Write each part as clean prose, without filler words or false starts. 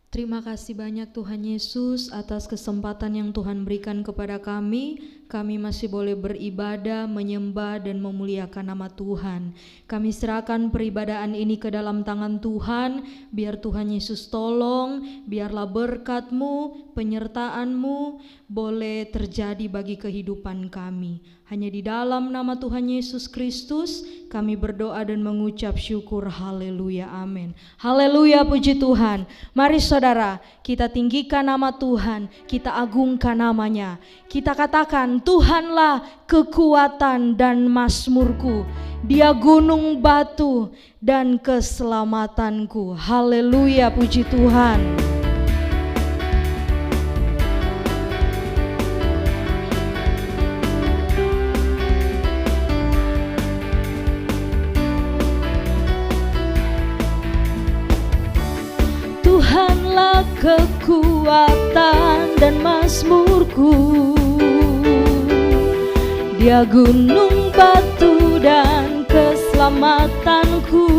Terima kasih banyak Tuhan Yesus atas kesempatan yang Tuhan berikan kepada kami. Kami masih boleh beribadah, menyembah dan memuliakan nama Tuhan. Kami serahkan peribadahan ini ke dalam tangan Tuhan. Biar Tuhan Yesus tolong, biarlah berkat-Mu, penyertaan-Mu boleh terjadi bagi kehidupan kami. Hanya di dalam nama Tuhan Yesus Kristus kami berdoa dan mengucap syukur. Haleluya, amin. Haleluya, puji Tuhan. Mari saudara, kita tinggikan nama Tuhan, kita agungkan namanya. Kita katakan, Tuhanlah kekuatan dan mazmurku, Dia gunung batu dan keselamatanku. Haleluya, puji Tuhan. Tuhanlah kekuatan dan mazmurku, Dia gunung batu dan keselamatanku.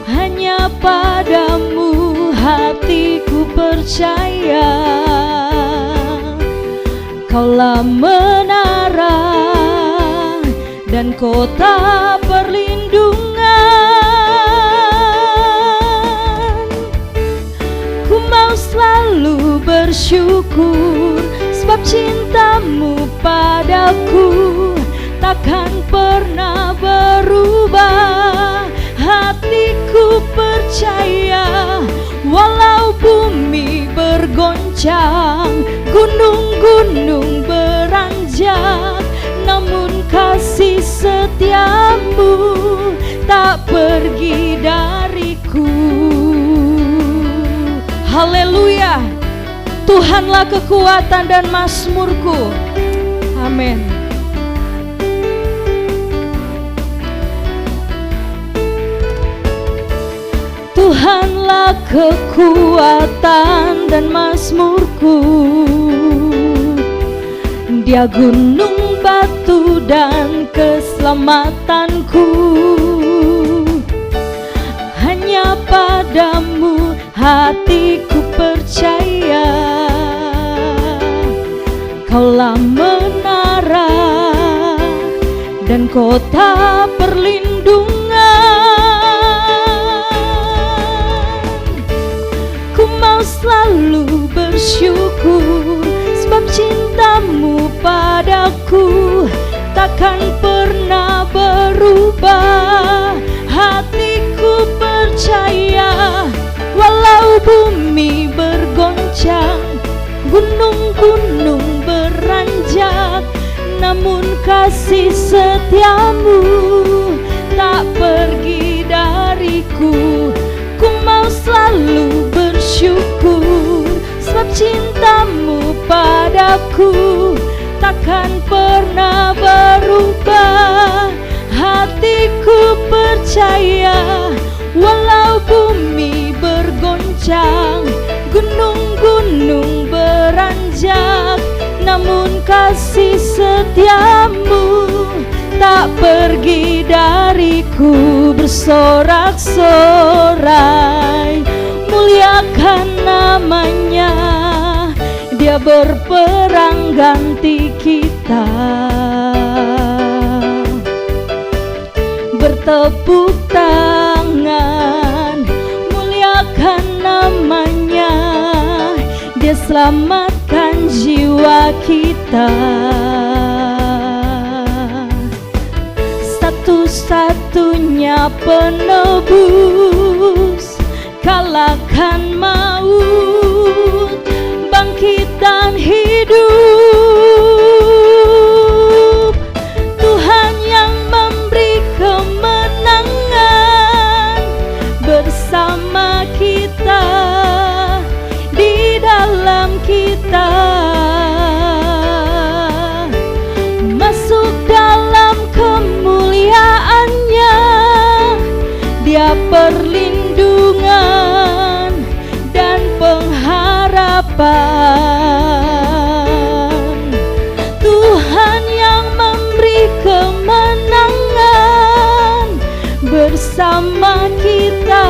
Hanya padamu hatiku percaya, Kaulah menara dan kota perlindungan. Selalu bersyukur sebab cinta-Mu padaku takkan pernah berubah. Hatiku percaya walau bumi bergoncang, gunung-gunung beranjak, namun kasih setia-Mu tak pergi dariku. Haleluya, Tuhanlah kekuatan dan mazmurku. Amin. Tuhanlah kekuatan dan mazmurku, Dia gunung batu dan keselamatanku. Hanya padamu hatiku percaya, Kaulah menara dan kota perlindungan. Ku mau selalu bersyukur sebab cinta-Mu padaku takkan pernah berubah. Hatiku percaya walau bumi bergoncang, gunung-gunung beranjak, namun kasih setia-Mu tak pergi dariku. Ku mau selalu bersyukur sebab cinta-Mu padaku takkan pernah berubah. Hatiku percaya walau bumi bergoncang, gunung-gunung beranjak, namun kasih setia-Mu tak pergi dariku. Bersorak-sorai muliakan namanya, Dia berperang ganti kita. Bertepuk tangan muliakan namanya, Dia selamatkan jiwa kita. Satu-satunya penebus, kalahkan maut, bangkit dan hidup. Tuhan yang memberi kemenangan bersama kita, di dalam kita. Masuk dalam kemuliaan-Nya, Dia perlindungan dan pengharapan. Tuhan yang memberi kemenangan bersama kita,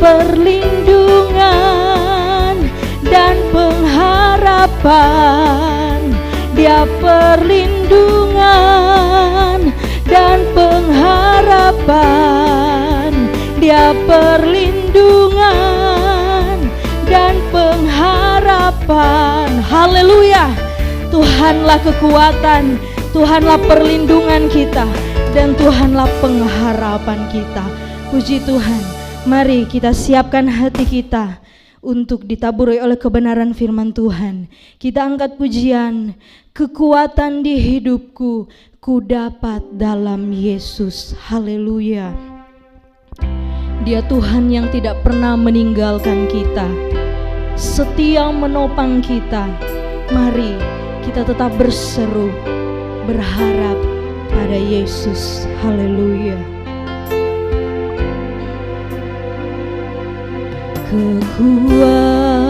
perlindungan dan pengharapan. Dia perlindungan dan pengharapan. Dia perlindungan dan pengharapan. Haleluya. Tuhanlah kekuatan, Tuhanlah perlindungan kita, dan Tuhanlah pengharapan kita. Puji Tuhan. Mari kita siapkan hati kita untuk ditaburi oleh kebenaran firman Tuhan. Kita angkat pujian, kekuatan di hidupku ku dapat dalam Yesus. Haleluya. Dia Tuhan yang tidak pernah meninggalkan kita, setia menopang kita. Mari kita tetap berseru, berharap pada Yesus. Haleluya. Kekuatan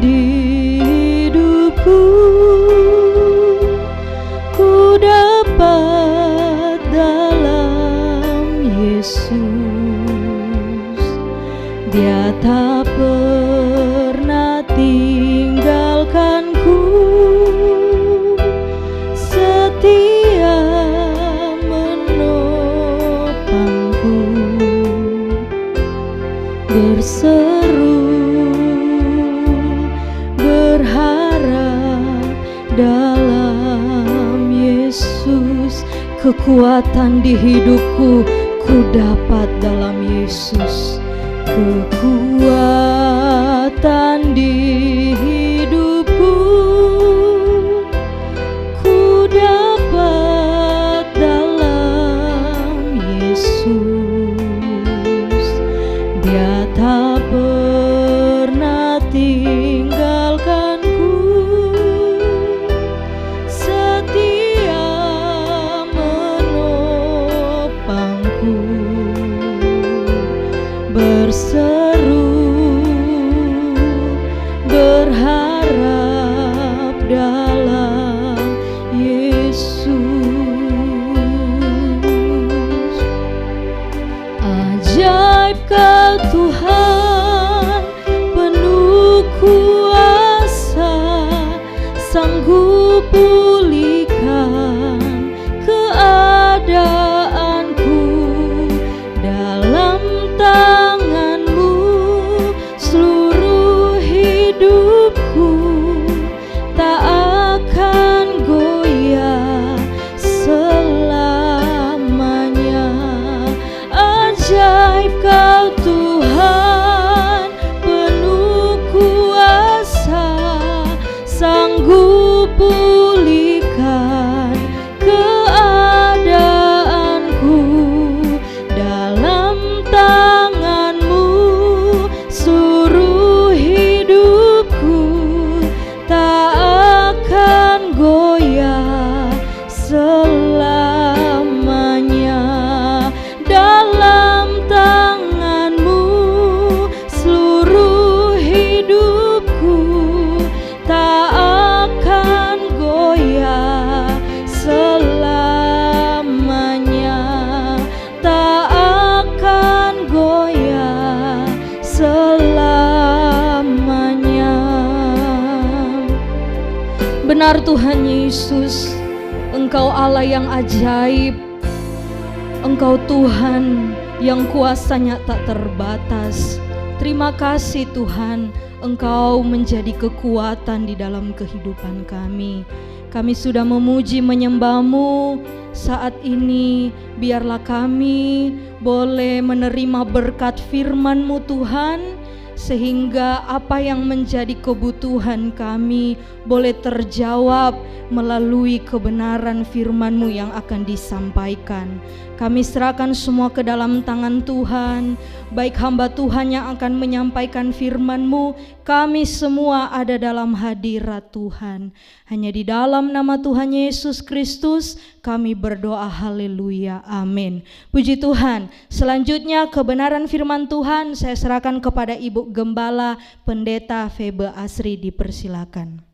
di hidupku ku dapat dalam Yesus. Dia tak pernah tinggalkanku, setia menopangku. Berseru, berharap dalam Yesus. Kekuatan di hidupku ku dapat dalam Yesus. Kekuatan di hidupku ku dapat dalam Yesus. Dia tak pernah tinggalkanku, setia menopangku. Berseru, berharap dalam Yesus. Ajaib Kau Tuhan, penuh kuasa, sanggup pulihkan keadaanku. Dalam tangan-Mu seluruh hidupku tak akan goyah selamanya. Ajaib Kau Tuhan, penuh kuasa, sanggup pulihkan keadaanku. Dalam tangan-Mu seluruh hidupku tak akan goyah selamanya. Dalam tangan-Mu seluruh hidupku tak akan goyah selamanya. Tak akan goyah selamanya. Benar Tuhan Yesus, Engkau Allah yang ajaib. Engkau Tuhan yang kuasanya tak terbatas. Terima kasih Tuhan, Engkau menjadi kekuatan di dalam kehidupan kami. Kami sudah memuji menyembah-Mu saat ini. Biarlah kami boleh menerima berkat firman-Mu Tuhan, sehingga apa yang menjadi kebutuhan kami boleh terjawab melalui kebenaran firman-Mu yang akan disampaikan. Kami serahkan semua ke dalam tangan Tuhan, baik hamba Tuhan yang akan menyampaikan firman-Mu, kami semua ada dalam hadirat Tuhan. Hanya di dalam nama Tuhan Yesus Kristus kami berdoa, haleluya, amin. Puji Tuhan. Selanjutnya kebenaran firman Tuhan saya serahkan kepada Ibu Gembala Pendeta Febe Asri, dipersilakan.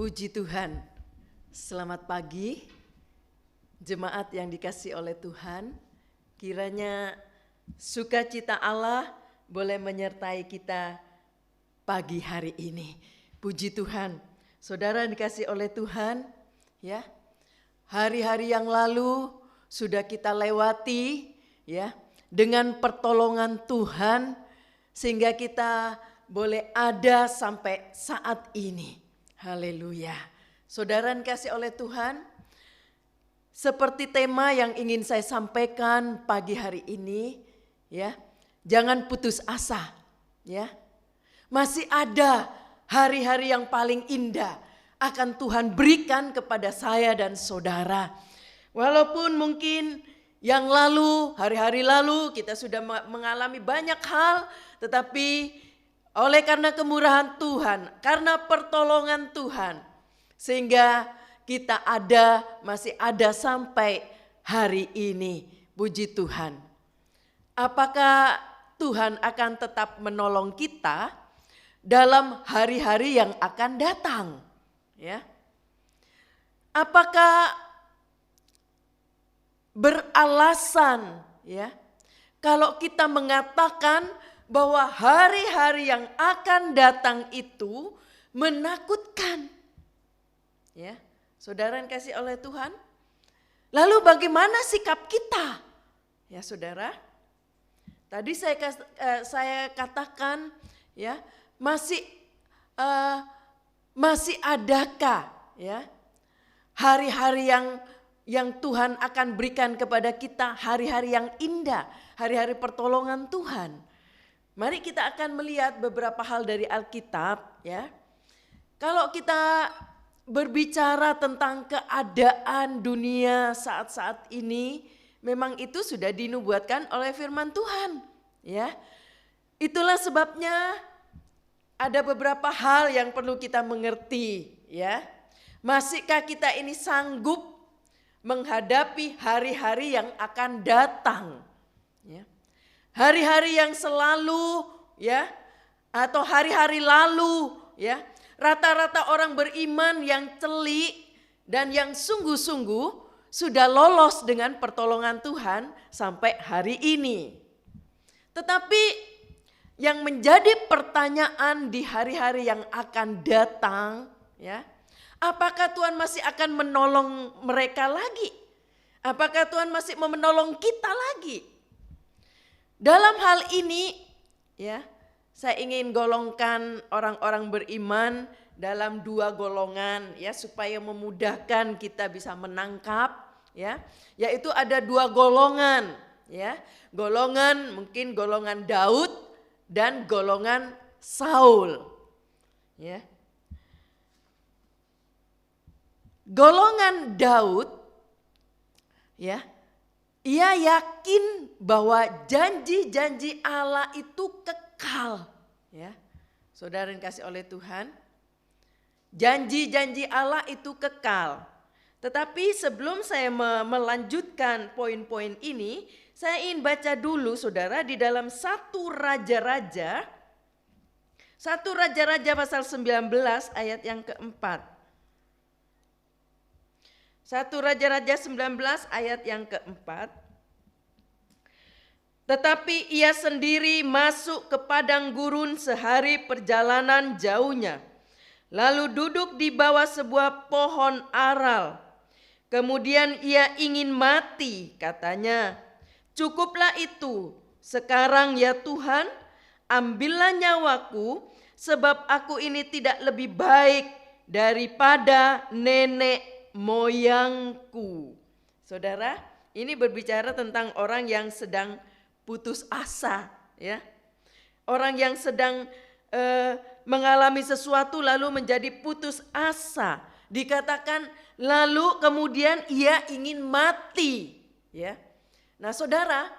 Puji Tuhan. Selamat pagi, jemaat yang dikasihi oleh Tuhan. Kiranya sukacita Allah boleh menyertai kita pagi hari ini. Puji Tuhan. Saudara dikasihi oleh Tuhan, ya. Hari-hari yang lalu sudah kita lewati, ya, dengan pertolongan Tuhan sehingga kita boleh ada sampai saat ini. Haleluya. Saudara dikasihi oleh Tuhan, seperti tema yang ingin saya sampaikan pagi hari ini, ya, jangan putus asa, ya. Masih ada hari-hari yang paling indah akan Tuhan berikan kepada saya dan saudara. Walaupun mungkin yang lalu, hari-hari lalu kita sudah mengalami banyak hal, tetapi oleh karena kemurahan Tuhan, karena pertolongan Tuhan, sehingga kita masih ada sampai hari ini. Puji Tuhan. Apakah Tuhan akan tetap menolong kita dalam hari-hari yang akan datang? Ya. Apakah beralasan, ya, kalau kita mengatakan bahwa hari-hari yang akan datang itu menakutkan? Ya, saudara yang kasih oleh Tuhan. Lalu bagaimana sikap kita? Ya saudara, tadi saya katakan, ya, masih adakah, ya, hari-hari yang Tuhan akan berikan kepada kita, hari-hari yang indah, hari-hari pertolongan Tuhan. Mari kita akan melihat beberapa hal dari Alkitab, ya. Kalau kita berbicara tentang keadaan dunia saat-saat ini, memang itu sudah dinubuatkan oleh firman Tuhan, ya. Itulah sebabnya ada beberapa hal yang perlu kita mengerti, ya. Masihkah kita ini sanggup menghadapi hari-hari yang akan datang, ya. Hari-hari yang selalu, ya, atau hari-hari lalu, ya, rata-rata orang beriman yang celik dan yang sungguh-sungguh sudah lolos dengan pertolongan Tuhan sampai hari ini. Tetapi yang menjadi pertanyaan di hari-hari yang akan datang, ya, apakah Tuhan masih akan menolong mereka lagi? Apakah Tuhan masih mau menolong kita lagi? Dalam hal ini, ya, saya ingin golongkan orang-orang beriman dalam dua golongan, ya, supaya memudahkan kita bisa menangkap, ya. Yaitu ada dua golongan, ya. Mungkin golongan Daud dan golongan Saul, ya. Golongan Daud, ya, ia yakin bahwa janji-janji Allah itu kekal, ya. Saudara yang kasih oleh Tuhan, janji-janji Allah itu kekal. Tetapi sebelum saya melanjutkan poin-poin ini, saya ingin baca dulu saudara di dalam 1 Raja-Raja pasal 19 ayat yang keempat. 1 Raja-Raja 19 ayat yang keempat. Tetapi ia sendiri masuk ke padang gurun sehari perjalanan jauhnya. Lalu duduk di bawah sebuah pohon aral. Kemudian ia ingin mati, katanya, "Cukuplah itu, sekarang ya Tuhan, ambillah nyawaku, sebab aku ini tidak lebih baik daripada nenek moyangku." Saudara, ini berbicara tentang orang yang sedang putus asa, ya. Orang yang sedang mengalami sesuatu lalu menjadi putus asa. Dikatakan lalu kemudian ia ingin mati, ya. Nah, saudara,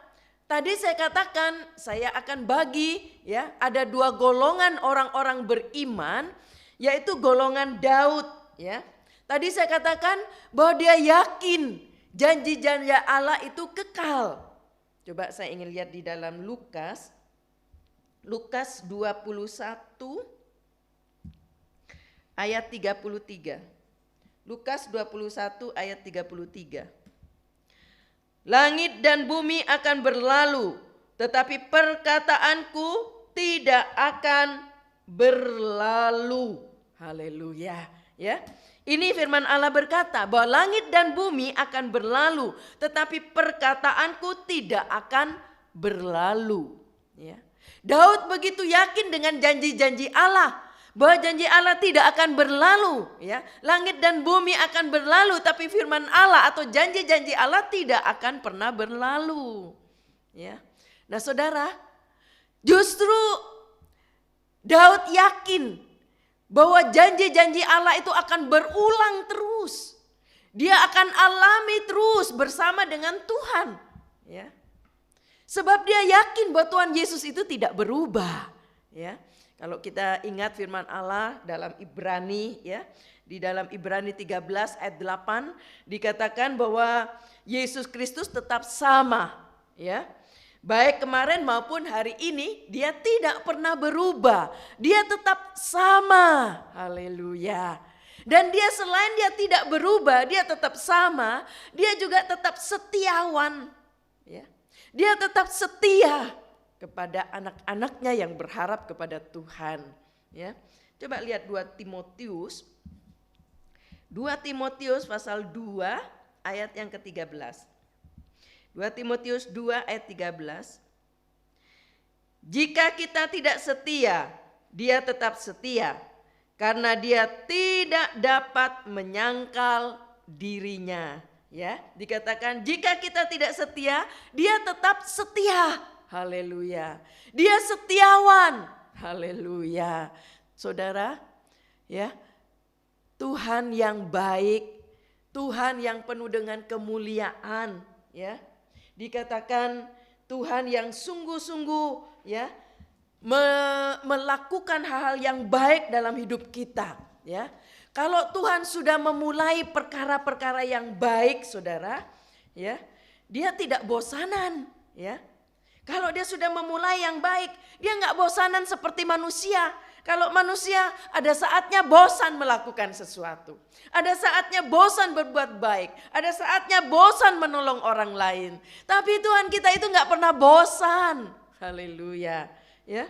tadi saya katakan saya akan bagi, ya, ada dua golongan orang-orang beriman, yaitu golongan Daud, ya. Tadi saya katakan bahwa dia yakin janji-janji Allah itu kekal. Coba saya ingin lihat di dalam Lukas 21 ayat 33. Lukas 21 ayat 33. Langit dan bumi akan berlalu, tetapi perkataanku tidak akan berlalu. Haleluya, ya. Ini firman Allah berkata bahwa langit dan bumi akan berlalu, tetapi perkataanku tidak akan berlalu, ya. Daud begitu yakin dengan janji-janji Allah, bahwa janji Allah tidak akan berlalu, ya. Langit dan bumi akan berlalu, tapi firman Allah atau janji-janji Allah tidak akan pernah berlalu, ya. Nah, Saudara, justru Daud yakin bahwa janji-janji Allah itu akan berulang terus. Dia akan alami terus bersama dengan Tuhan, ya. Sebab dia yakin bahwa Tuhan Yesus itu tidak berubah, ya. Kalau kita ingat firman Allah dalam Ibrani, ya, di dalam Ibrani 13 ayat 8 dikatakan bahwa Yesus Kristus tetap sama, ya. Baik kemarin maupun hari ini dia tidak pernah berubah. Dia tetap sama. Haleluya. Dan dia selain dia tidak berubah, dia tetap sama, dia juga tetap setiawan, ya. Dia tetap setia kepada anak-anaknya yang berharap kepada Tuhan, ya. Coba lihat 2 Timotius. 2 Timotius pasal 2 ayat yang ke-13. 2 Timotius 2 ayat 13. Jika kita tidak setia, dia tetap setia, karena dia tidak dapat menyangkal dirinya. Ya, dikatakan jika kita tidak setia, dia tetap setia. Haleluya. Dia setiawan. Haleluya. Saudara, ya, Tuhan yang baik, Tuhan yang penuh dengan kemuliaan, ya. Dikatakan Tuhan yang sungguh-sungguh, ya, melakukan hal-hal yang baik dalam hidup kita, ya. Kalau Tuhan sudah memulai perkara-perkara yang baik, Saudara, ya, dia tidak bosanan, ya. Kalau dia sudah memulai yang baik, dia nggak bosanan seperti manusia. Kalau manusia ada saatnya bosan melakukan sesuatu. Ada saatnya bosan berbuat baik. Ada saatnya bosan menolong orang lain. Tapi Tuhan kita itu gak pernah bosan. Haleluya. Ya,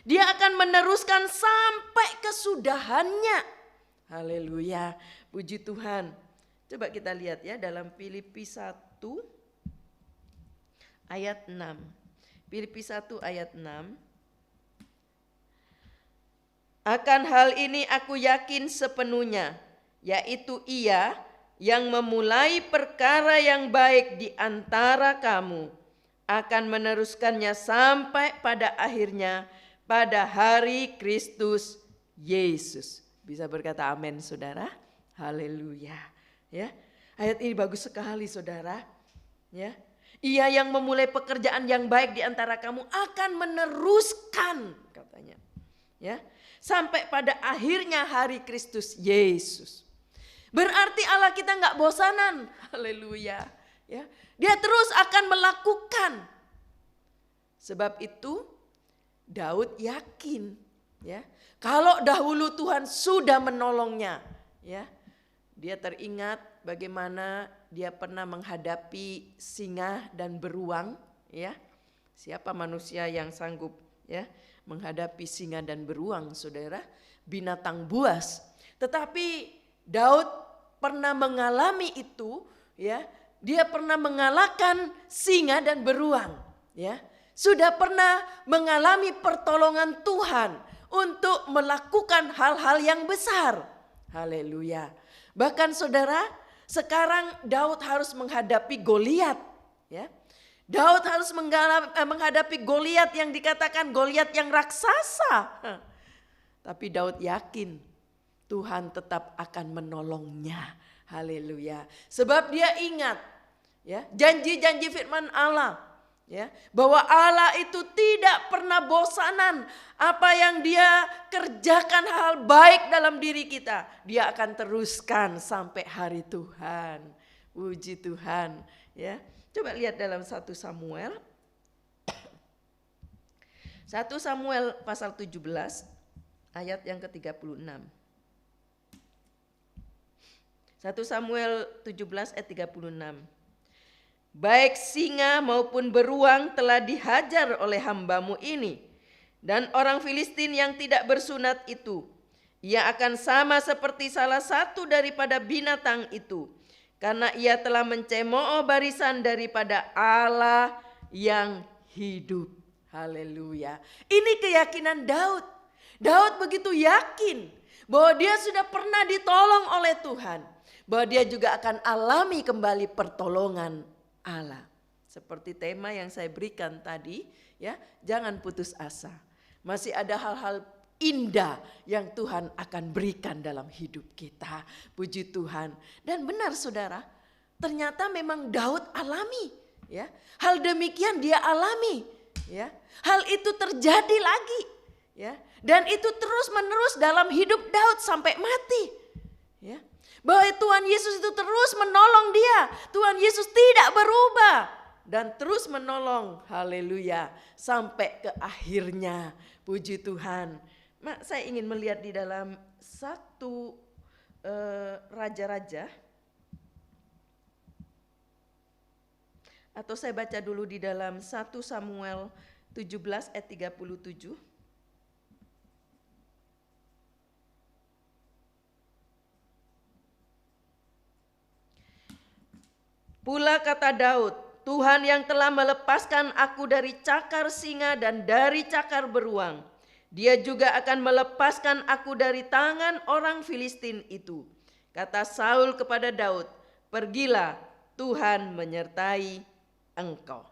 dia akan meneruskan sampai kesudahannya. Haleluya. Puji Tuhan. Coba kita lihat ya dalam Filipi 1 ayat 6. Filipi 1 ayat 6. Akan hal ini aku yakin sepenuhnya, yaitu Ia yang memulai perkara yang baik di antara kamu akan meneruskannya sampai pada akhirnya pada hari Kristus Yesus. Bisa berkata amin, Saudara? Haleluya. Ya, ayat ini bagus sekali, Saudara. Ya, Ia yang memulai pekerjaan yang baik di antara kamu akan meneruskan, katanya. Ya, sampai pada akhirnya hari Kristus Yesus. Berarti Allah kita nggak bosanan. Haleluya. Ya, dia terus akan melakukan. Sebab itu Daud yakin, ya, kalau dahulu Tuhan sudah menolongnya, ya, dia teringat bagaimana dia pernah menghadapi singa dan beruang, ya. Siapa manusia yang sanggup, ya, menghadapi singa dan beruang, Saudara, binatang buas. Tetapi Daud pernah mengalami itu, ya. Dia pernah mengalahkan singa dan beruang, ya. Sudah pernah mengalami pertolongan Tuhan untuk melakukan hal-hal yang besar. Haleluya. Bahkan Saudara, sekarang Daud harus menghadapi Goliat, ya. Daud harus menghadapi Goliat yang dikatakan Goliat yang raksasa. Tapi Daud yakin Tuhan tetap akan menolongnya. Haleluya. Sebab dia ingat, ya, janji-janji firman Allah, ya, bahwa Allah itu tidak pernah bosanan. Apa yang dia kerjakan hal baik dalam diri kita, dia akan teruskan sampai hari Tuhan. Puji Tuhan, ya. Coba lihat dalam 1 Samuel. 1 Samuel pasal 17 ayat yang ke-36. 1 Samuel 17 ayat 36. Baik singa maupun beruang telah dihajar oleh hambamu ini, dan orang Filistin yang tidak bersunat itu, ia akan sama seperti salah satu daripada binatang itu, karena ia telah mencemooh barisan daripada Allah yang hidup. Haleluya. Ini keyakinan Daud. Daud begitu yakin bahwa dia sudah pernah ditolong oleh Tuhan, bahwa dia juga akan alami kembali pertolongan Allah. Seperti tema yang saya berikan tadi, ya, jangan putus asa. Masih ada hal-hal indah yang Tuhan akan berikan dalam hidup kita. Puji Tuhan. Dan benar saudara, ternyata memang Daud alami, ya. Hal demikian dia alami, ya. Hal itu terjadi lagi, ya. Dan itu terus-menerus dalam hidup Daud sampai mati, ya. Bahwa Tuhan Yesus itu terus menolong dia. Tuhan Yesus tidak berubah dan terus menolong. Haleluya. Sampai ke akhirnya. Puji Tuhan. Saya ingin melihat di dalam 1 Raja-Raja. Atau saya baca dulu di dalam 1 Samuel 17 ayat 37. Pula kata Daud, Tuhan yang telah melepaskan aku dari cakar singa dan dari cakar beruang, Dia juga akan melepaskan aku dari tangan orang Filistin itu. Kata Saul kepada Daud, pergilah, Tuhan menyertai engkau.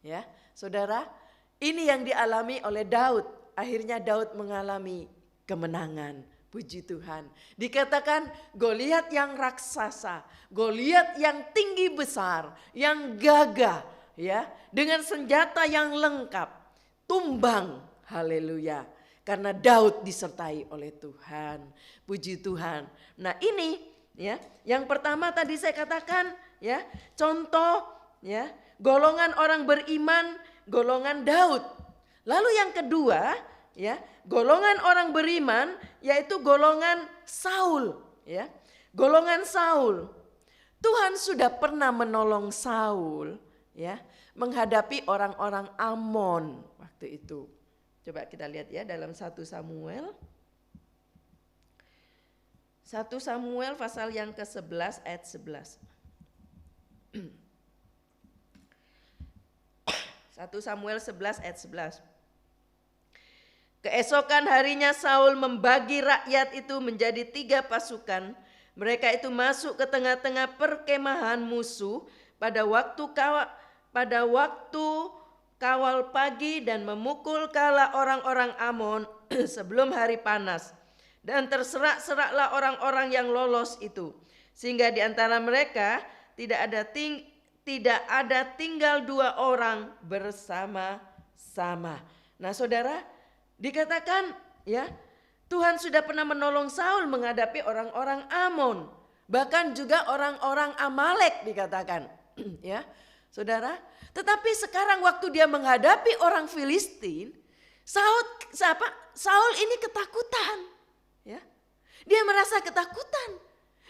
Ya, saudara, ini yang dialami oleh Daud. Akhirnya Daud mengalami kemenangan. Puji Tuhan. Dikatakan Goliat yang raksasa, Goliat yang tinggi besar, yang gagah, ya, dengan senjata yang lengkap, tumbang. Haleluya. Karena Daud disertai oleh Tuhan. Puji Tuhan. Nah, ini ya, yang pertama tadi saya katakan ya, contoh ya, golongan orang beriman, golongan Daud. Lalu yang kedua ya, golongan orang beriman yaitu golongan Saul ya. Golongan Saul. Tuhan sudah pernah menolong Saul ya, menghadapi orang-orang Amon waktu itu. Coba kita lihat ya dalam 1 Samuel. 1 Samuel pasal yang ke-11 ayat 11. 1 Samuel 11 ayat 11. Keesokan harinya Saul membagi rakyat itu menjadi 3 pasukan. Mereka itu masuk ke tengah-tengah perkemahan musuh pada waktu kawal pagi dan memukul kala orang-orang Amon sebelum hari panas. Dan terserak-seraklah orang-orang yang lolos itu. Sehingga di antara mereka tidak ada tinggal 2 orang bersama-sama. Nah saudara, dikatakan ya, Tuhan sudah pernah menolong Saul menghadapi orang-orang Amon, bahkan juga orang-orang Amalek dikatakan, ya, saudara. Tetapi sekarang waktu dia menghadapi orang Filistin, Saul ini ketakutan, ya. Dia merasa ketakutan,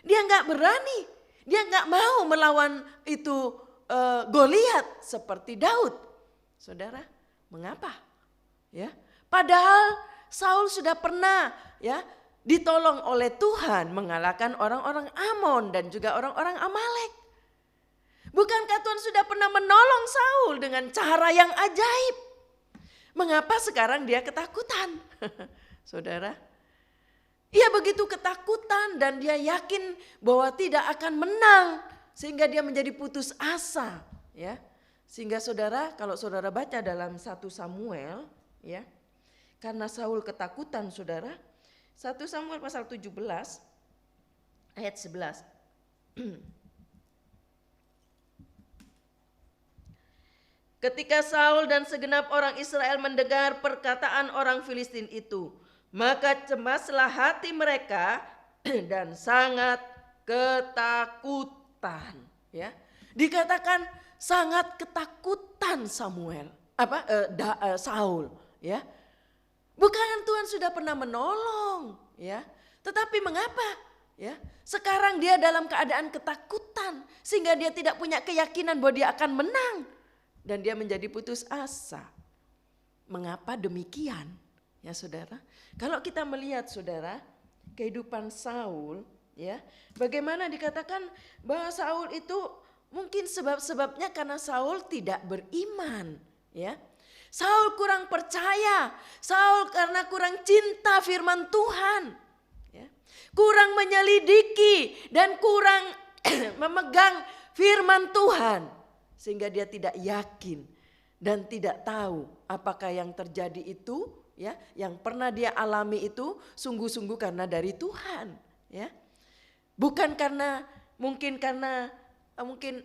dia nggak berani, dia nggak mau melawan itu Goliat seperti Daud, saudara. Mengapa? Ya. Padahal Saul sudah pernah ya ditolong oleh Tuhan mengalahkan orang-orang Amon dan juga orang-orang Amalek. Bukankah Tuhan sudah pernah menolong Saul dengan cara yang ajaib? Mengapa sekarang dia ketakutan? Saudara, ia begitu ketakutan dan dia yakin bahwa tidak akan menang sehingga dia menjadi putus asa, ya. Sehingga saudara, kalau saudara baca dalam 1 Samuel, ya, karena Saul ketakutan saudara, 1 Samuel pasal 17 ayat 11. Ketika Saul dan segenap orang Israel mendengar perkataan orang Filistin itu, maka cemaslah hati mereka dan sangat ketakutan. Ya, dikatakan sangat ketakutan Saul. Ya, bukan Tuhan sudah pernah menolong, ya. Tetapi mengapa? Ya, sekarang dia dalam keadaan ketakutan sehingga dia tidak punya keyakinan bahwa dia akan menang dan dia menjadi putus asa. Mengapa demikian? Ya saudara, kalau kita melihat saudara kehidupan Saul, ya, bagaimana dikatakan bahwa Saul itu mungkin sebab-sebabnya karena Saul tidak beriman, ya. Saul kurang percaya, Saul karena kurang cinta firman Tuhan, ya. Kurang menyelidiki dan kurang memegang firman Tuhan sehingga dia tidak yakin dan tidak tahu apakah yang terjadi itu, ya, yang pernah dia alami itu sungguh-sungguh karena dari Tuhan, ya. Bukan karena mungkin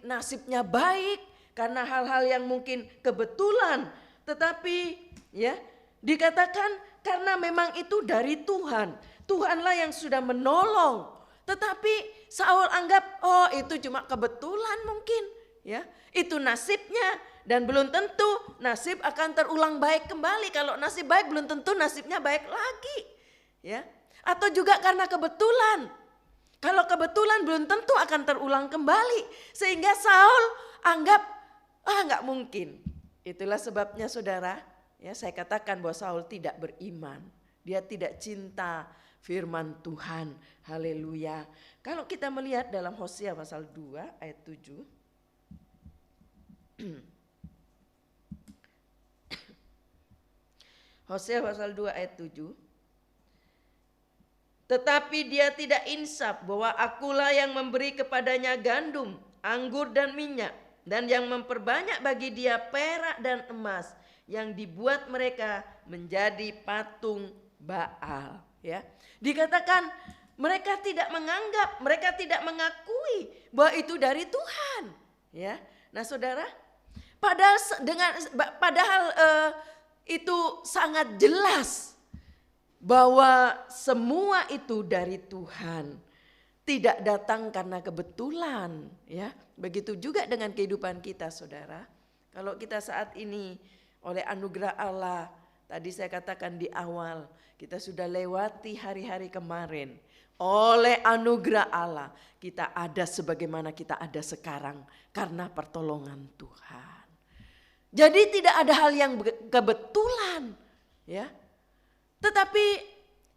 nasibnya baik, karena hal-hal yang mungkin kebetulan, tetapi ya dikatakan karena memang itu dari Tuhan. Tuhanlah yang sudah menolong. Tetapi Saul anggap itu cuma kebetulan mungkin, ya. Itu nasibnya dan belum tentu nasib akan terulang baik kembali. Kalau nasib baik belum tentu nasibnya baik lagi, ya. Atau juga karena kebetulan. Kalau kebetulan belum tentu akan terulang kembali. Sehingga Saul anggap enggak mungkin. Itulah sebabnya saudara, ya, saya katakan bahwa Saul tidak beriman. Dia tidak cinta firman Tuhan. Haleluya. Kalau kita melihat dalam Hosea pasal 2 ayat 7. Hosea pasal 2 ayat 7. Tetapi dia tidak insaf bahwa akulah yang memberi kepadanya gandum, anggur dan minyak. Dan yang memperbanyak bagi dia perak dan emas yang dibuat mereka menjadi patung Baal. Ya, dikatakan mereka tidak menganggap, mereka tidak mengakui bahwa itu dari Tuhan. Ya, nah saudara, padahal itu sangat jelas bahwa semua itu dari Tuhan. Tidak datang karena kebetulan, ya. Begitu juga dengan kehidupan kita, saudara. Kalau kita saat ini oleh anugerah Allah, tadi saya katakan di awal, kita sudah lewati hari-hari kemarin. Oleh anugerah Allah, kita ada sebagaimana kita ada sekarang karena pertolongan Tuhan. Jadi tidak ada hal yang kebetulan, ya. Tetapi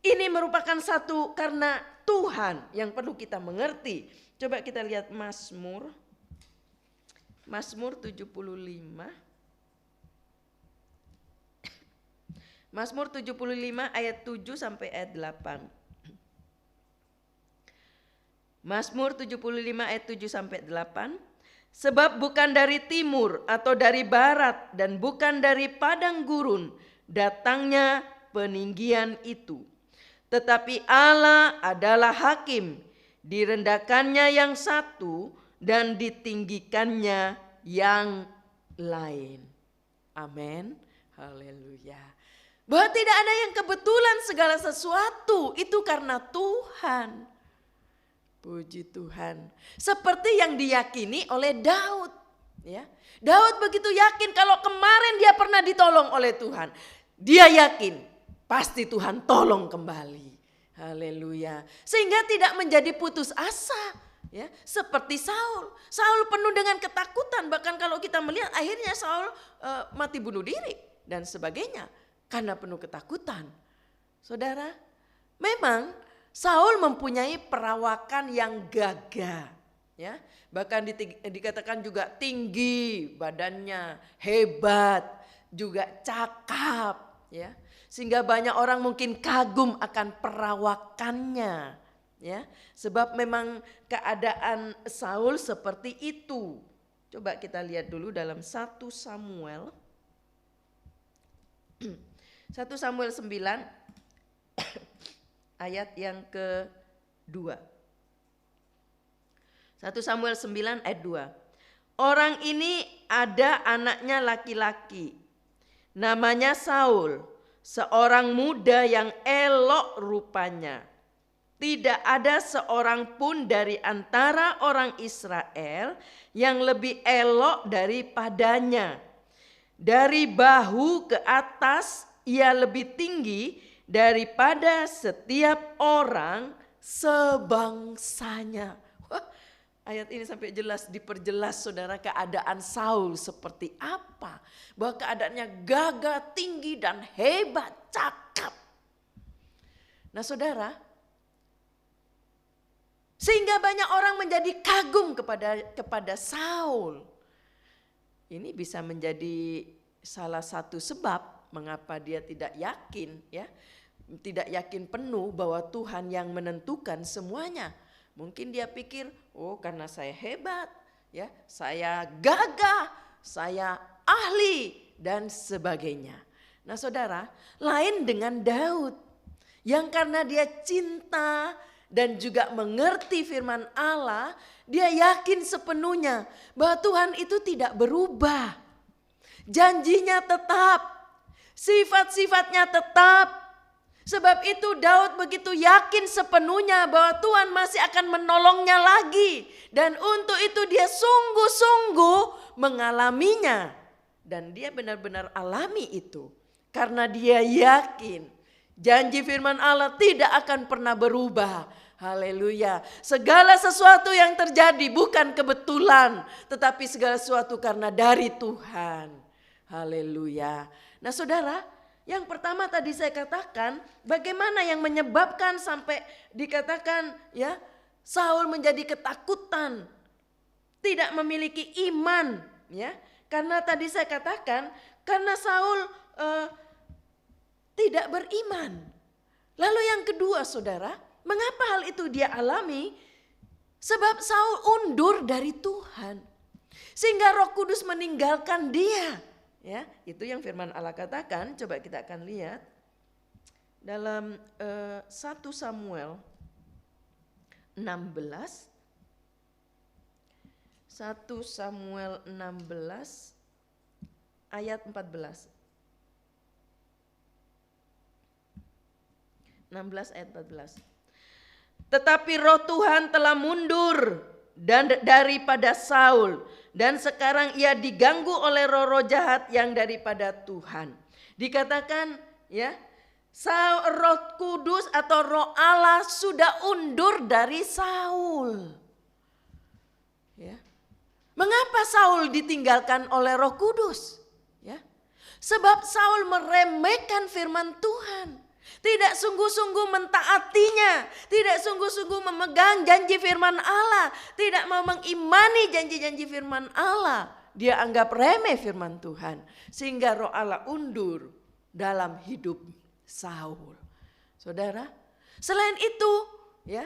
ini merupakan satu karena Tuhan yang perlu kita mengerti. Coba kita lihat Mazmur 75. Mazmur 75 ayat 7 sampai ayat 8. Mazmur 75 ayat 7 sampai 8. Sebab bukan dari timur atau dari barat dan bukan dari padang gurun datangnya peninggian itu. Tetapi Allah adalah hakim, direndahkannya yang satu dan ditinggikannya yang lain. Amin. Haleluya. Bahwa tidak ada yang kebetulan, segala sesuatu itu karena Tuhan. Puji Tuhan. Seperti yang diyakini oleh Daud. Ya. Daud begitu yakin kalau kemarin dia pernah ditolong oleh Tuhan. Dia yakin pasti Tuhan tolong kembali. Haleluya. Sehingga tidak menjadi putus asa. Ya, seperti Saul. Saul penuh dengan ketakutan. Bahkan kalau kita melihat akhirnya Saul mati bunuh diri dan sebagainya. Karena penuh ketakutan. Saudara, memang Saul mempunyai perawakan yang gagah. Ya, bahkan dikatakan juga tinggi badannya, hebat, juga cakap. Ya. Sehingga banyak orang mungkin kagum akan perawakannya, ya. Sebab memang keadaan Saul seperti itu. Coba kita lihat dulu dalam 1 Samuel 1 Samuel 9 ayat yang ke-2. 1 Samuel 9 ayat 2. Orang ini ada anaknya laki-laki, namanya Saul. Seorang muda yang elok rupanya. Tidak ada seorang pun dari antara orang Israel yang lebih elok daripadanya. Dari bahu ke atas ia lebih tinggi daripada setiap orang sebangsanya. Wah, ayat ini sampai jelas diperjelas saudara keadaan Saul seperti apa. Bahwa keadaannya gagah, tinggi dan hebat, cakap. Nah saudara, sehingga banyak orang menjadi kagum kepada Saul. Ini bisa menjadi salah satu sebab mengapa dia tidak yakin, ya, tidak yakin penuh bahwa Tuhan yang menentukan semuanya. Mungkin dia pikir, oh karena saya hebat, ya, saya gagah, saya ahli dan sebagainya. Nah saudara, lain dengan Daud yang karena dia cinta dan juga mengerti firman Allah, dia yakin sepenuhnya bahwa Tuhan itu tidak berubah. Janjinya tetap, sifat-sifatnya tetap. Sebab itu Daud begitu yakin sepenuhnya bahwa Tuhan masih akan menolongnya lagi. Dan untuk itu dia sungguh-sungguh mengalaminya. Dan dia benar-benar alami itu. Karena dia yakin janji firman Allah tidak akan pernah berubah. Haleluya. Segala sesuatu yang terjadi bukan kebetulan, tetapi segala sesuatu karena dari Tuhan. Haleluya. Nah saudara, yang pertama tadi saya katakan, bagaimana yang menyebabkan sampai dikatakan ya Saul menjadi ketakutan, tidak memiliki iman, ya. Karena tadi saya katakan karena Saul tidak beriman. Lalu yang kedua saudara, mengapa hal itu dia alami? Sebab Saul undur dari Tuhan. Sehingga Roh Kudus meninggalkan dia. Ya, itu yang firman Allah katakan. Coba kita akan lihat dalam 1 Samuel 16. 1 Samuel 16 ayat 14. 16 ayat 14. Tetapi roh Tuhan telah mundur daripada Saul, dan sekarang ia diganggu oleh roh-roh jahat yang daripada Tuhan. Dikatakan ya, Roh Kudus atau Roh Allah sudah undur dari Saul. Ya. Mengapa Saul ditinggalkan oleh Roh Kudus? Ya. Sebab Saul meremehkan firman Tuhan. Tidak sungguh-sungguh mentaatinya, tidak sungguh-sungguh memegang janji firman Allah, tidak mau mengimani janji-janji firman Allah. Dia anggap remeh firman Tuhan, sehingga roh Allah undur dalam hidup Saul. Saudara, selain itu, ya,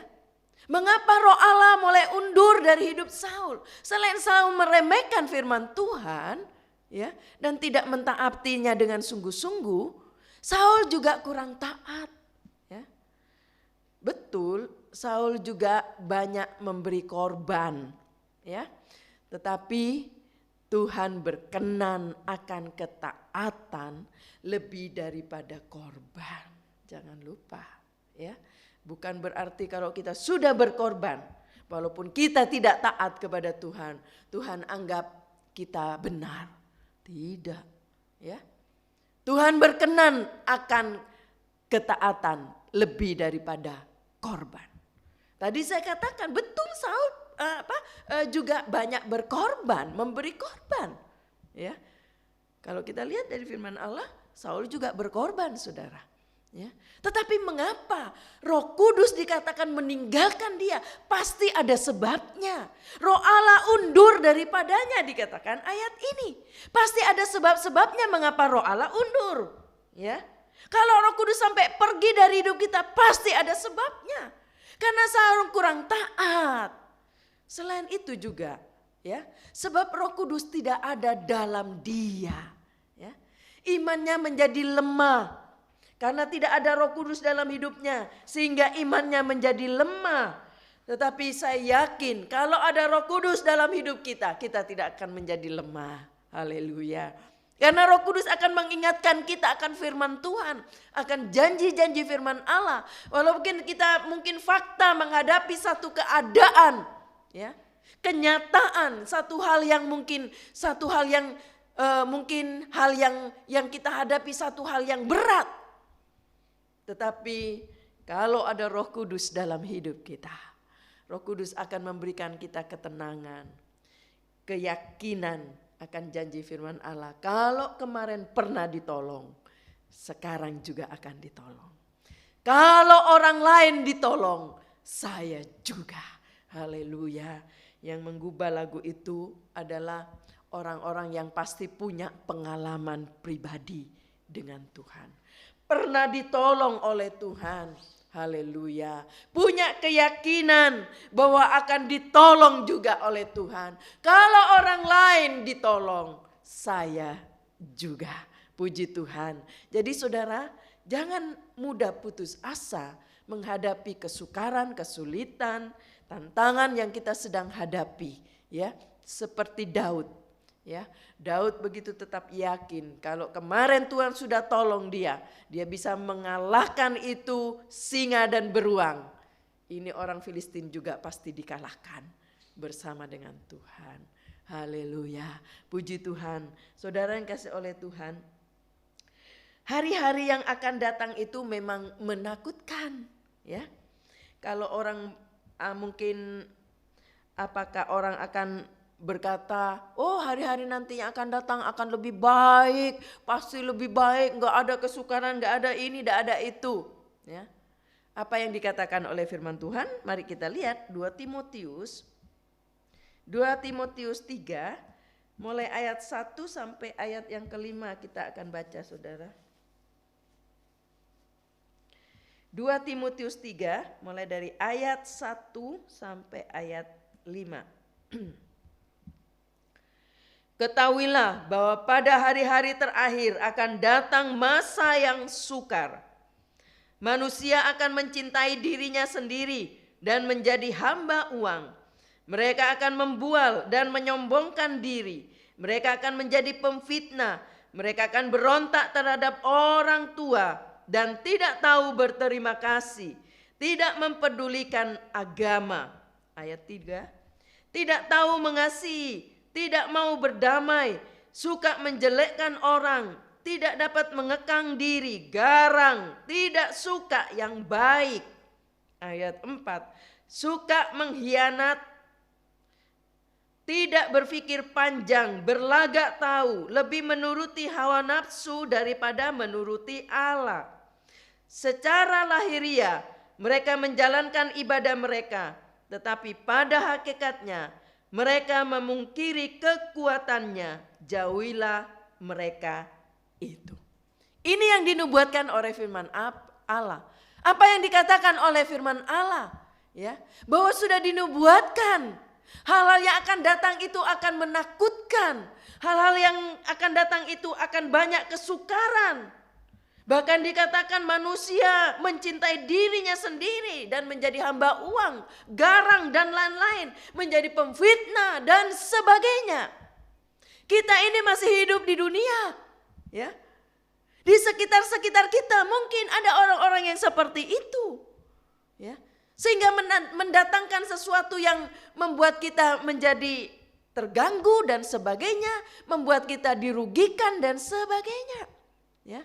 mengapa roh Allah mulai undur dari hidup Saul? Selain Saul meremehkan firman Tuhan, ya, dan tidak mentaatinya dengan sungguh-sungguh, Saul juga kurang taat. Ya. Betul, Saul juga banyak memberi korban. Ya. Tetapi Tuhan berkenan akan ketaatan lebih daripada korban. Jangan lupa. Ya. Bukan berarti kalau kita sudah berkorban, walaupun kita tidak taat kepada Tuhan, Tuhan anggap kita benar. Tidak. Ya. Tuhan berkenan akan ketaatan lebih daripada korban. Tadi saya katakan betul Saul juga banyak berkorban, memberi korban. Ya, kalau kita lihat dari firman Allah, Saul juga berkorban, saudara. Ya, tetapi mengapa Roh Kudus dikatakan meninggalkan dia? Pasti ada sebabnya. Roh Allah undur daripadanya dikatakan ayat ini. Pasti ada sebab-sebabnya mengapa Roh Allah undur. Ya, kalau Roh Kudus sampai pergi dari hidup kita pasti ada sebabnya. Karena Saul kurang taat. Selain itu juga, ya, sebab Roh Kudus tidak ada dalam dia. Ya, imannya menjadi lemah. Karena tidak ada Roh Kudus dalam hidupnya, sehingga imannya menjadi lemah. Tetapi saya yakin kalau ada Roh Kudus dalam hidup kita, kita tidak akan menjadi lemah. Haleluya. Karena Roh Kudus akan mengingatkan kita akan firman Tuhan, akan janji-janji firman Allah. Walaupun kita mungkin fakta menghadapi satu keadaan, ya, kenyataan, satu hal yang mungkin hal yang kita hadapi satu hal yang berat. Tetapi Kalau ada Roh Kudus dalam hidup kita, Roh Kudus akan memberikan kita ketenangan, keyakinan akan janji firman Allah. Kalau kemarin pernah ditolong, sekarang juga akan ditolong. Kalau orang lain ditolong, saya juga. Haleluya. Yang menggubah lagu itu adalah orang-orang yang pasti punya pengalaman pribadi dengan Tuhan. Pernah ditolong oleh Tuhan. Haleluya. Punya keyakinan bahwa akan ditolong juga oleh Tuhan. Kalau orang lain ditolong, saya juga. Puji Tuhan. Jadi saudara, jangan mudah putus asa menghadapi kesukaran, kesulitan, tantangan yang kita sedang hadapi, ya. Seperti Daud. Ya, Daud begitu tetap yakin kalau kemarin Tuhan sudah tolong dia bisa mengalahkan itu singa dan beruang. Ini orang Filistin juga pasti dikalahkan bersama dengan Tuhan. Haleluya, puji Tuhan. Saudara yang kasih oleh Tuhan, hari-hari yang akan datang itu memang menakutkan, ya. Kalau orang mungkin apakah orang akan berkata, oh hari-hari nanti yang akan datang akan lebih baik, pasti lebih baik, nggak ada kesukaran, nggak ada ini, nggak ada itu. Ya. Apa yang dikatakan oleh firman Tuhan? Mari kita lihat 2 Timotius 3, mulai ayat 1 sampai ayat yang kelima kita akan baca saudara. 2 Timotius 3 mulai dari ayat 1 sampai ayat 5. Ketahuilah bahwa pada hari-hari terakhir akan datang masa yang sukar. Manusia akan mencintai dirinya sendiri dan menjadi hamba uang. Mereka akan membual dan menyombongkan diri. Mereka akan menjadi pemfitnah. Mereka akan berontak terhadap orang tua dan tidak tahu berterima kasih. Tidak mempedulikan agama. Ayat 3. Tidak tahu mengasihi. Tidak mau berdamai, suka menjelekkan orang, tidak dapat mengekang diri, garang, tidak suka yang baik. Ayat 4, suka mengkhianat, tidak berpikir panjang, berlagak tahu, lebih menuruti hawa nafsu daripada menuruti Allah. Secara lahiriah mereka menjalankan ibadah mereka, tetapi pada hakikatnya mereka memungkiri kekuatannya, jauhilah mereka itu. Ini yang dinubuatkan oleh firman Allah. Apa yang dikatakan oleh firman Allah? Ya, bahwa sudah dinubuatkan. Hal-hal yang akan datang itu akan menakutkan. Hal-hal yang akan datang itu akan banyak kesukaran. Bahkan dikatakan manusia mencintai dirinya sendiri dan menjadi hamba uang, garang dan lain-lain, menjadi pemfitnah dan sebagainya. Kita ini masih hidup di dunia, ya. Di sekitar-sekitar kita mungkin ada orang-orang yang seperti itu, ya. Sehingga mendatangkan sesuatu yang membuat kita menjadi terganggu dan sebagainya, membuat kita dirugikan dan sebagainya, ya.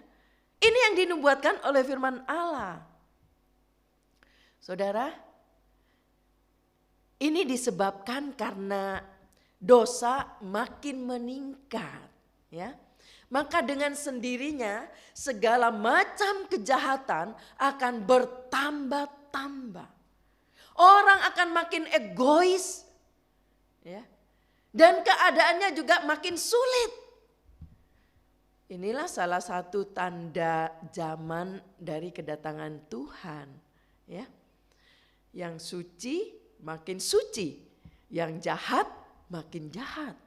Ini yang dinubuatkan oleh firman Allah. Saudara, ini disebabkan karena dosa makin meningkat, ya. Maka dengan sendirinya segala macam kejahatan akan bertambah-tambah. Orang akan makin egois, ya. Dan keadaannya juga makin sulit. Inilah salah satu tanda zaman dari kedatangan Tuhan, ya. Yang suci makin suci, yang jahat makin jahat,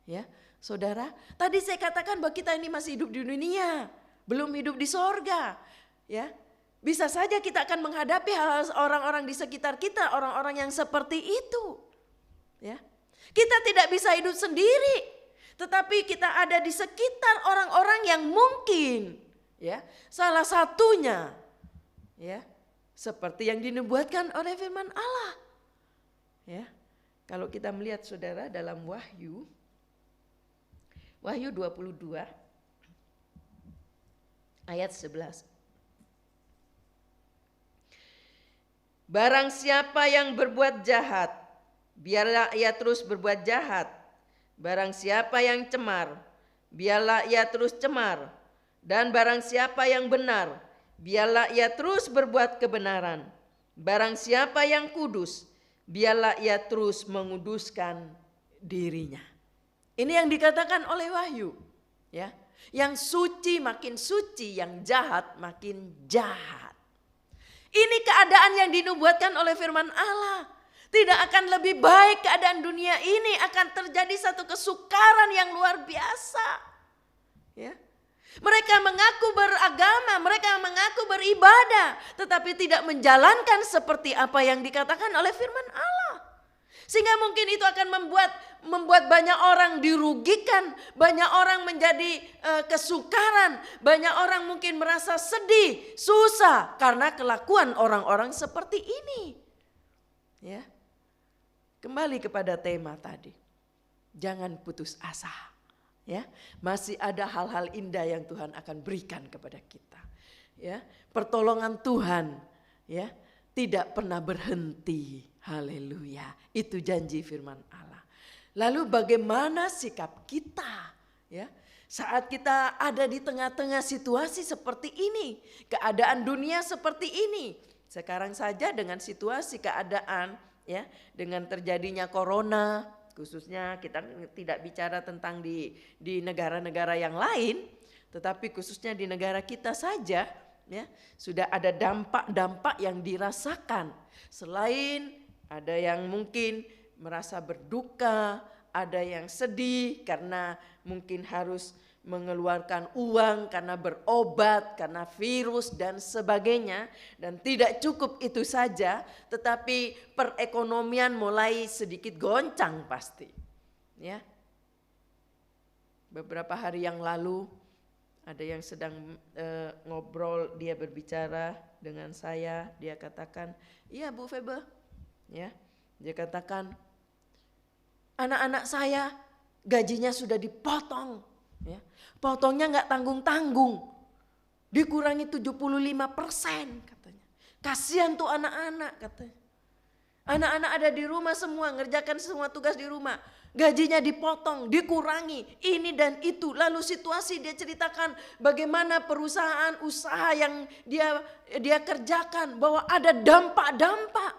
ya. Saudara, tadi saya katakan bahwa kita ini masih hidup di dunia, belum hidup di sorga, ya. Bisa saja kita akan menghadapi hal orang-orang di sekitar kita, orang-orang yang seperti itu, ya. Kita tidak bisa hidup sendiri. Tetapi kita ada di sekitar orang-orang yang mungkin, ya, salah satunya, ya, seperti yang dinubuatkan oleh firman Allah, ya. Kalau kita melihat saudara dalam Wahyu 22 ayat 11. Barang siapa yang berbuat jahat, biarlah ia terus berbuat jahat. Barang siapa yang cemar, biarlah ia terus cemar. Dan barang siapa yang benar, biarlah ia terus berbuat kebenaran. Barang siapa yang kudus, biarlah ia terus menguduskan dirinya. Ini yang dikatakan oleh Wahyu, ya. Yang suci makin suci, yang jahat makin jahat. Ini keadaan yang dinubuatkan oleh firman Allah. Tidak akan lebih baik keadaan dunia ini, akan terjadi satu kesukaran yang luar biasa. Ya. Mereka mengaku beragama, mereka mengaku beribadah, tetapi tidak menjalankan seperti apa yang dikatakan oleh firman Allah. Sehingga mungkin itu akan membuat banyak orang dirugikan, banyak orang menjadi kesukaran, banyak orang mungkin merasa sedih, susah karena kelakuan orang-orang seperti ini. Ya. Kembali kepada tema tadi. Jangan putus asa. Ya, masih ada hal-hal indah yang Tuhan akan berikan kepada kita. Ya, pertolongan Tuhan ya tidak pernah berhenti. Haleluya. Itu janji firman Allah. Lalu bagaimana sikap kita? Ya, saat kita ada di tengah-tengah situasi seperti ini, keadaan dunia seperti ini. Sekarang saja dengan situasi keadaan ya, dengan terjadinya corona, khususnya kita tidak bicara tentang di negara-negara yang lain, tetapi khususnya di negara kita saja ya, sudah ada dampak-dampak yang dirasakan. Selain ada yang mungkin merasa berduka, ada yang sedih karena mungkin harus mengeluarkan uang karena berobat, karena virus dan sebagainya. Dan tidak cukup itu saja, tetapi perekonomian mulai sedikit goncang pasti. Ya. Beberapa hari yang lalu ada yang sedang ngobrol, dia berbicara dengan saya, dia katakan, iya Bu Febe, ya, dia katakan anak-anak saya gajinya sudah dipotong, ya, potongnya nggak tanggung-tanggung, dikurangi 75% katanya. Kasihan tuh anak-anak katanya. Anak-anak ada di rumah semua, ngerjakan semua tugas di rumah. Gajinya dipotong, dikurangi, ini dan itu. Lalu situasi dia ceritakan bagaimana perusahaan usaha yang dia kerjakan, bahwa ada dampak-dampak.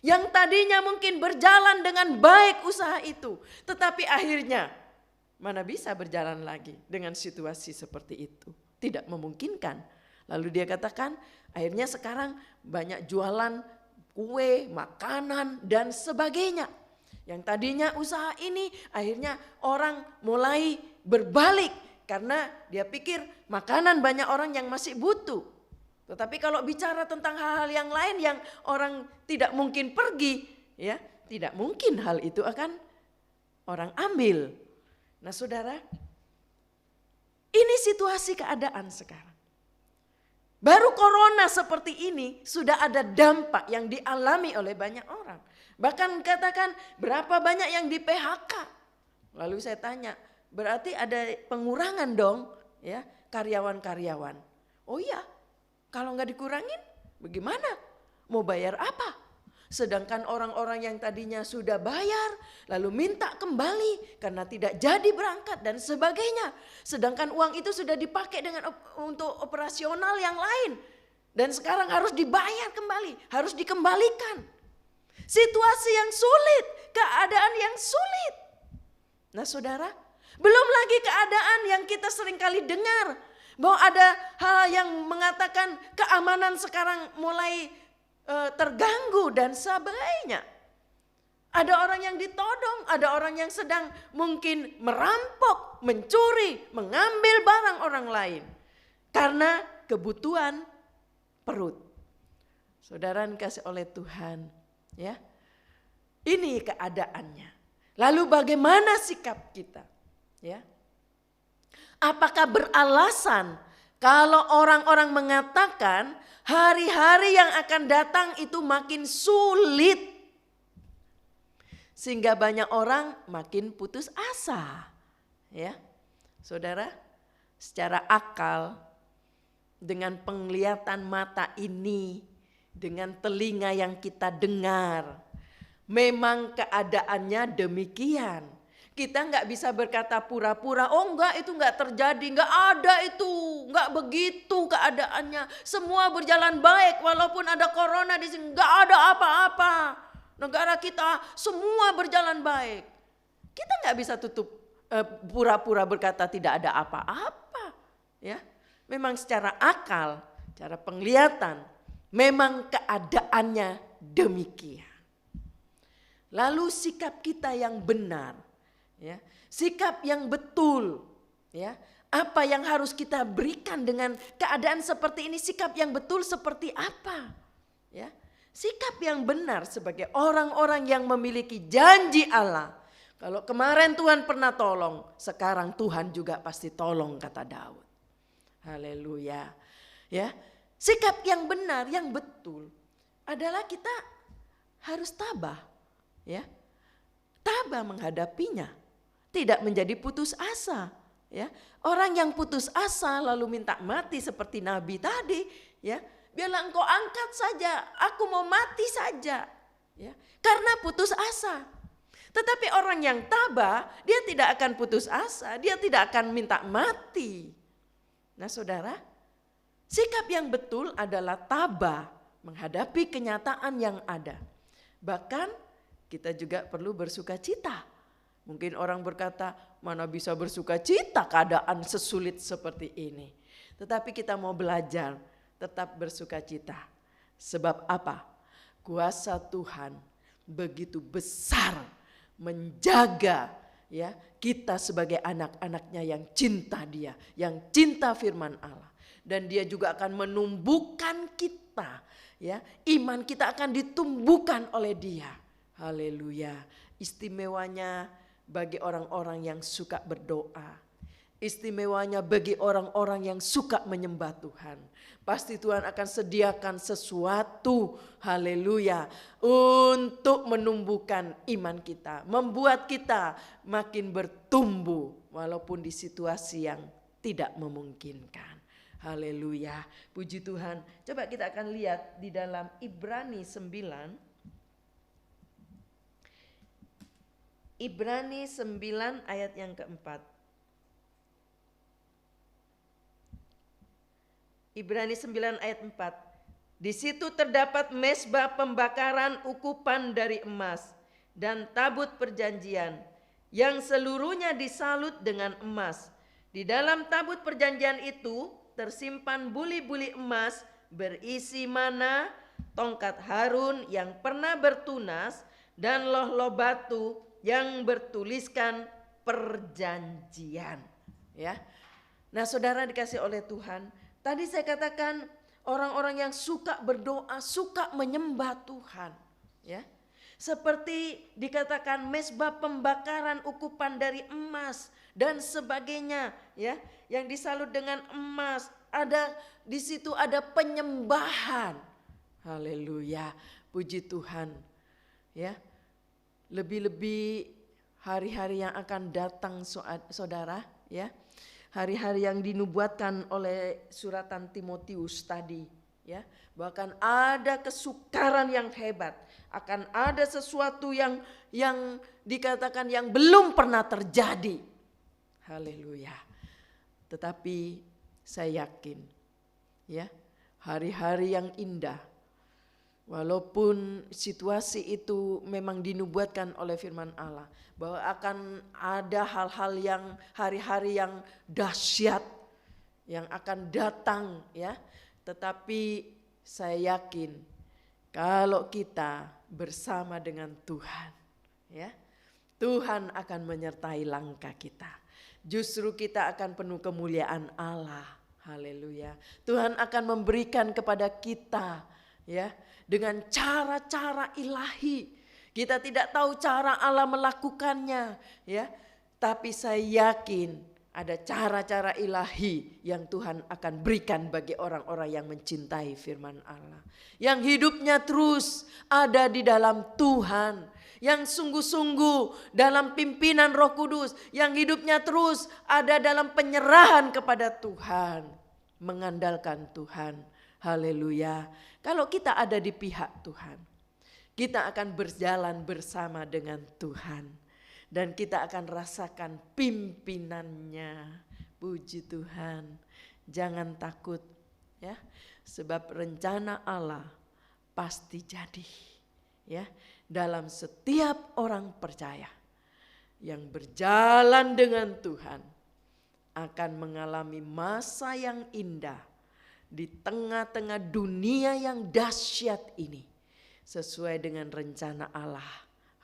Yang tadinya mungkin berjalan dengan baik usaha itu, tetapi akhirnya mana bisa berjalan lagi dengan situasi seperti itu. Tidak memungkinkan. Lalu dia katakan akhirnya sekarang banyak jualan kue, makanan dan sebagainya. Yang tadinya usaha ini akhirnya orang mulai berbalik karena dia pikir makanan banyak orang yang masih butuh. Tetapi kalau bicara tentang hal-hal yang lain yang orang tidak mungkin pergi, ya, tidak mungkin hal itu akan orang ambil. Nah, Saudara, ini situasi keadaan sekarang. Baru corona seperti ini sudah ada dampak yang dialami oleh banyak orang. Bahkan katakan berapa banyak yang di PHK. Lalu saya tanya, berarti ada pengurangan dong ya karyawan-karyawan. Oh iya, kalau nggak dikurangin bagaimana? Mau bayar apa? Sedangkan orang-orang yang tadinya sudah bayar lalu minta kembali karena tidak jadi berangkat dan sebagainya. Sedangkan uang itu sudah dipakai untuk operasional yang lain. Dan sekarang harus dibayar kembali, harus dikembalikan. Situasi yang sulit, keadaan yang sulit. Nah Saudara, belum lagi keadaan yang kita seringkali dengar. Bahwa ada hal yang mengatakan keamanan sekarang mulai terganggu dan sebagainya. Ada orang yang ditodong, ada orang yang sedang mungkin merampok, mencuri, mengambil barang orang lain. Karena kebutuhan perut. Saudara dikasih oleh Tuhan, ya. Ini keadaannya. Lalu bagaimana sikap kita? Ya. Apakah beralasan kalau orang-orang mengatakan hari-hari yang akan datang itu makin sulit. Sehingga banyak orang makin putus asa. Ya, Saudara, secara akal dengan penglihatan mata ini dengan telinga yang kita dengar. Memang keadaannya demikian. Kita nggak bisa berkata pura-pura, oh enggak itu enggak terjadi, enggak ada itu, enggak begitu keadaannya. Semua berjalan baik walaupun ada corona di sini, enggak ada apa-apa. Negara kita semua berjalan baik. Kita nggak bisa pura-pura berkata tidak ada apa-apa. Ya, memang secara akal, cara penglihatan, memang keadaannya demikian. Lalu sikap kita yang benar, ya, sikap yang betul, ya, apa yang harus kita berikan dengan keadaan seperti ini? Sikap yang betul seperti apa? Ya, sikap yang benar sebagai orang-orang yang memiliki janji Allah. Kalau kemarin Tuhan pernah tolong, sekarang Tuhan juga pasti tolong, kata Daud. Haleluya. Ya, sikap yang benar, yang betul adalah kita harus tabah, ya. Tabah menghadapinya, tidak menjadi putus asa, ya. Orang yang putus asa lalu minta mati seperti Nabi tadi, ya. Biarlah engkau angkat saja, aku mau mati saja, ya. Karena putus asa. Tetapi orang yang tabah, dia tidak akan putus asa, dia tidak akan minta mati. Nah saudara, sikap yang betul adalah tabah menghadapi kenyataan yang ada. Bahkan kita juga perlu bersuka cita. Mungkin orang berkata, mana bisa bersuka cita keadaan sesulit seperti ini. Tetapi kita mau belajar tetap bersuka cita. Sebab apa? Kuasa Tuhan begitu besar menjaga, ya, kita sebagai anak-anaknya yang cinta Dia, yang cinta firman Allah. Dan Dia juga akan menumbuhkan kita, ya, iman kita akan ditumbuhkan oleh Dia. Haleluya. Istimewanya bagi orang-orang yang suka berdoa. Istimewanya bagi orang-orang yang suka menyembah Tuhan. Pasti Tuhan akan sediakan sesuatu, haleluya, untuk menumbuhkan iman kita. Membuat kita makin bertumbuh walaupun di situasi yang tidak memungkinkan. Haleluya, puji Tuhan. Coba kita akan lihat di dalam Ibrani 9. Ibrani 9 ayat yang keempat. Ibrani 9 ayat 4. Di situ terdapat mezbah pembakaran ukupan dari emas dan tabut perjanjian yang seluruhnya disalut dengan emas. Di dalam tabut perjanjian itu tersimpan buli-buli emas berisi mana, tongkat Harun yang pernah bertunas dan loh-loh batu yang bertuliskan perjanjian. Ya. Nah, saudara dikasih oleh Tuhan. Tadi saya katakan orang-orang yang suka berdoa, suka menyembah Tuhan, ya. Seperti dikatakan mezbah pembakaran ukupan dari emas dan sebagainya, ya, yang disalut dengan emas. Ada di situ ada penyembahan. Haleluya, puji Tuhan. Ya. Lebih-lebih hari-hari yang akan datang, saudara, ya. Hari-hari yang dinubuatkan oleh suratan Timotius tadi, ya, bahkan ada kesukaran yang hebat, akan ada sesuatu yang dikatakan yang belum pernah terjadi. Haleluya. Tetapi saya yakin, ya, hari-hari yang indah, walaupun situasi itu memang dinubuatkan oleh firman Allah, bahwa akan ada hal-hal yang hari-hari yang dahsyat yang akan datang, ya. Tetapi saya yakin kalau kita bersama dengan Tuhan, ya, Tuhan akan menyertai langkah kita. Justru kita akan penuh kemuliaan Allah. Haleluya. Tuhan akan memberikan kepada kita, ya, dengan cara-cara ilahi. Kita tidak tahu cara Allah melakukannya, ya. Tapi saya yakin ada cara-cara ilahi yang Tuhan akan berikan bagi orang-orang yang mencintai firman Allah. Yang hidupnya terus ada di dalam Tuhan. Yang sungguh-sungguh dalam pimpinan Roh Kudus. Yang hidupnya terus ada dalam penyerahan kepada Tuhan. Mengandalkan Tuhan. Haleluya. Kalau kita ada di pihak Tuhan, kita akan berjalan bersama dengan Tuhan. Dan kita akan rasakan pimpinannya. Puji Tuhan. Jangan takut ya. Sebab rencana Allah pasti jadi. Ya, dalam setiap orang percaya yang berjalan dengan Tuhan akan mengalami masa yang indah di tengah-tengah dunia yang dahsyat ini sesuai dengan rencana Allah.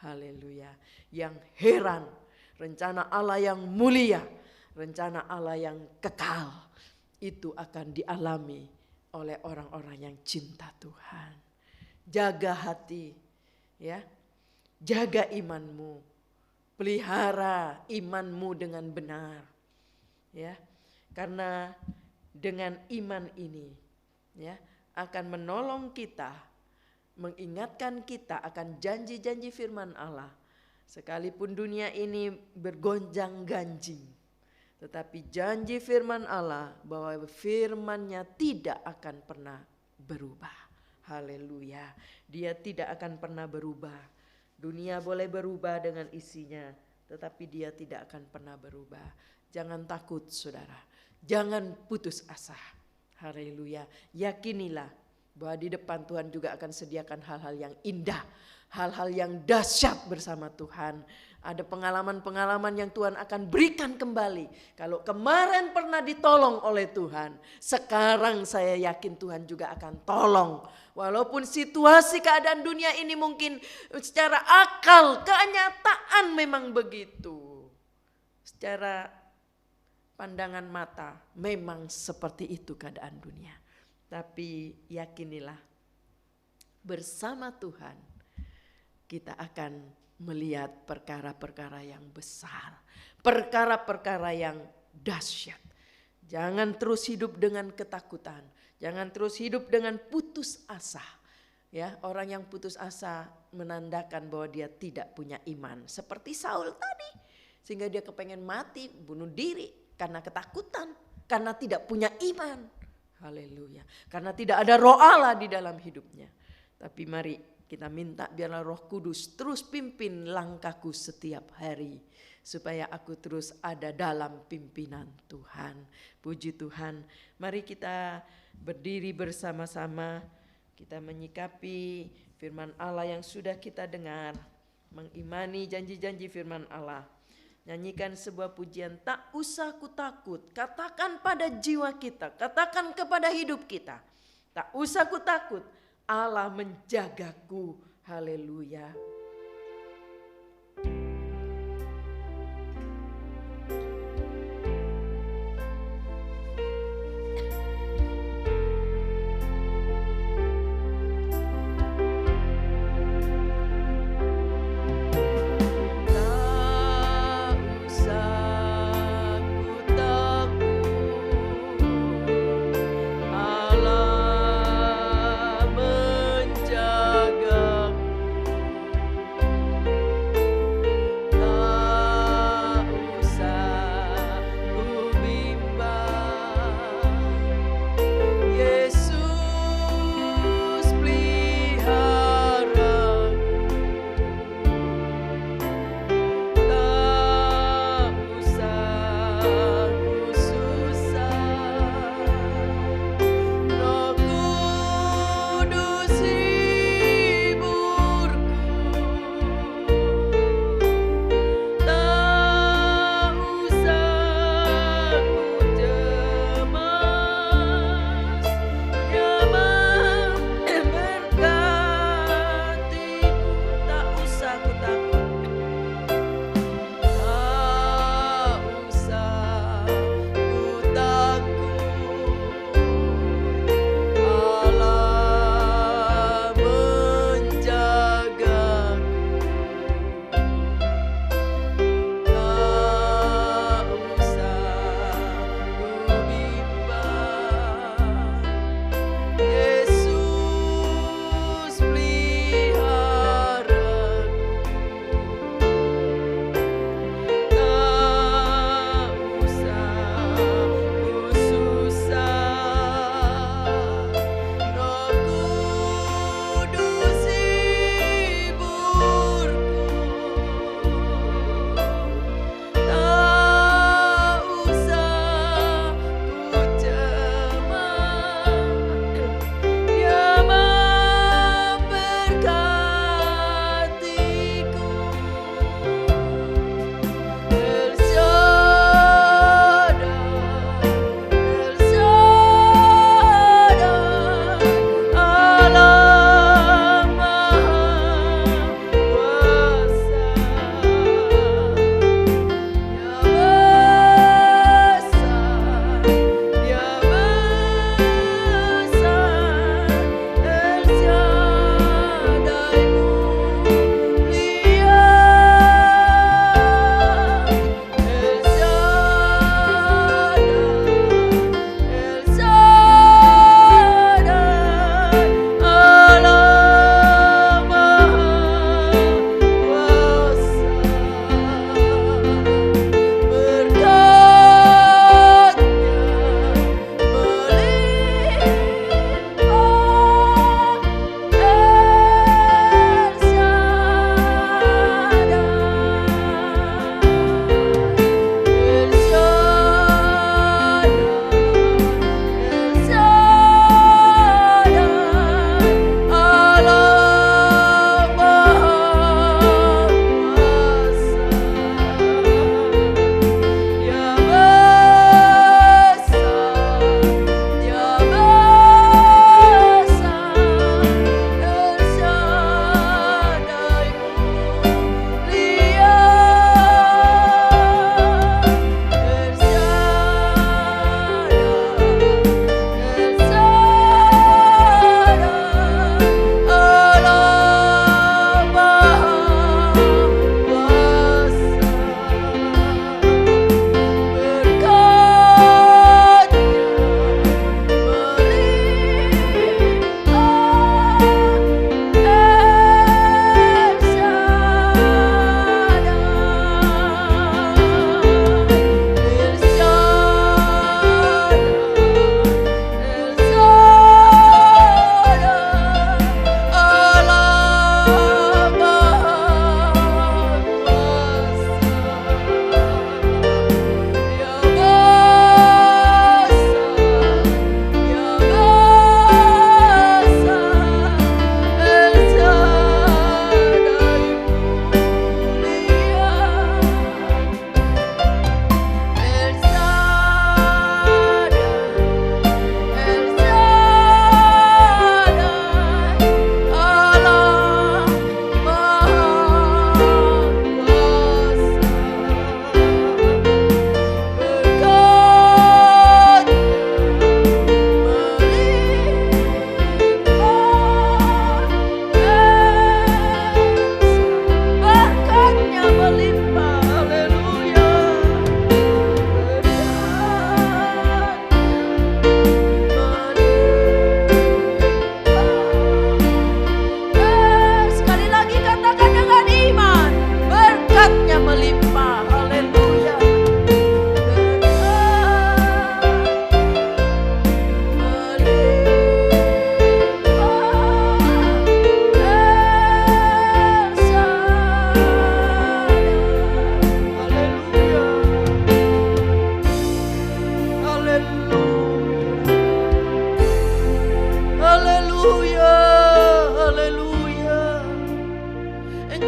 Haleluya. Yang heran, rencana Allah yang mulia, rencana Allah yang kekal itu akan dialami oleh orang-orang yang cinta Tuhan. Jaga hati ya. Jaga imanmu. Pelihara imanmu dengan benar. Ya. Karena dengan iman ini ya akan menolong kita, mengingatkan kita akan janji-janji firman Allah. Sekalipun dunia ini bergonjang-ganjing, tetapi janji firman Allah bahwa firman-Nya tidak akan pernah berubah. Haleluya. Dia tidak akan pernah berubah. Dunia boleh berubah dengan isinya, tetapi dia tidak akan pernah berubah. Jangan takut saudara. Jangan putus asa. Haleluya. Yakinilah bahwa di depan Tuhan juga akan sediakan hal-hal yang indah, hal-hal yang dahsyat bersama Tuhan. Ada pengalaman-pengalaman yang Tuhan akan berikan kembali. Kalau kemarin pernah ditolong oleh Tuhan, sekarang saya yakin Tuhan juga akan tolong. Walaupun situasi keadaan dunia ini mungkin secara akal, kenyataan memang begitu. Secara pandangan mata memang seperti itu keadaan dunia. Tapi yakinilah bersama Tuhan kita akan melihat perkara-perkara yang besar, perkara-perkara yang dahsyat. Jangan terus hidup dengan ketakutan, jangan terus hidup dengan putus asa. Ya, orang yang putus asa menandakan bahwa dia tidak punya iman, seperti Saul tadi, sehingga dia kepengen mati, bunuh diri karena ketakutan, karena tidak punya iman. Haleluya. Karena tidak ada roh Allah di dalam hidupnya. Tapi mari kita minta biarlah Roh Kudus terus pimpin langkahku setiap hari, supaya aku terus ada dalam pimpinan Tuhan. Puji Tuhan. Mari kita berdiri bersama-sama. Kita menyikapi firman Allah yang sudah kita dengar. Mengimani janji-janji firman Allah. Nyanyikan sebuah pujian, tak usah ku takut. Katakan pada jiwa kita, katakan kepada hidup kita. Tak usah ku takut, Allah menjagaku. Haleluya.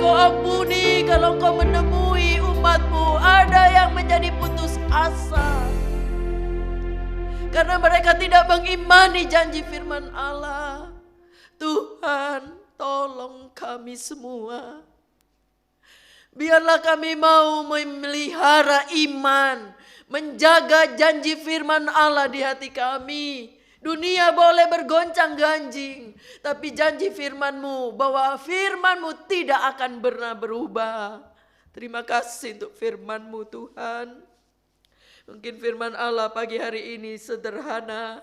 Engkau ampuni kalau Engkau menemui umat-Mu ada yang menjadi putus asa karena mereka tidak mengimani janji firman Allah. Tuhan, tolong kami semua. Biarlah kami mau memelihara iman, menjaga janji firman Allah di hati kami. Dunia boleh bergoncang-ganjing, tapi janji firman-Mu bahwa firman-Mu tidak akan pernah berubah. Terima kasih untuk firman-Mu Tuhan. Mungkin firman Allah pagi hari ini sederhana,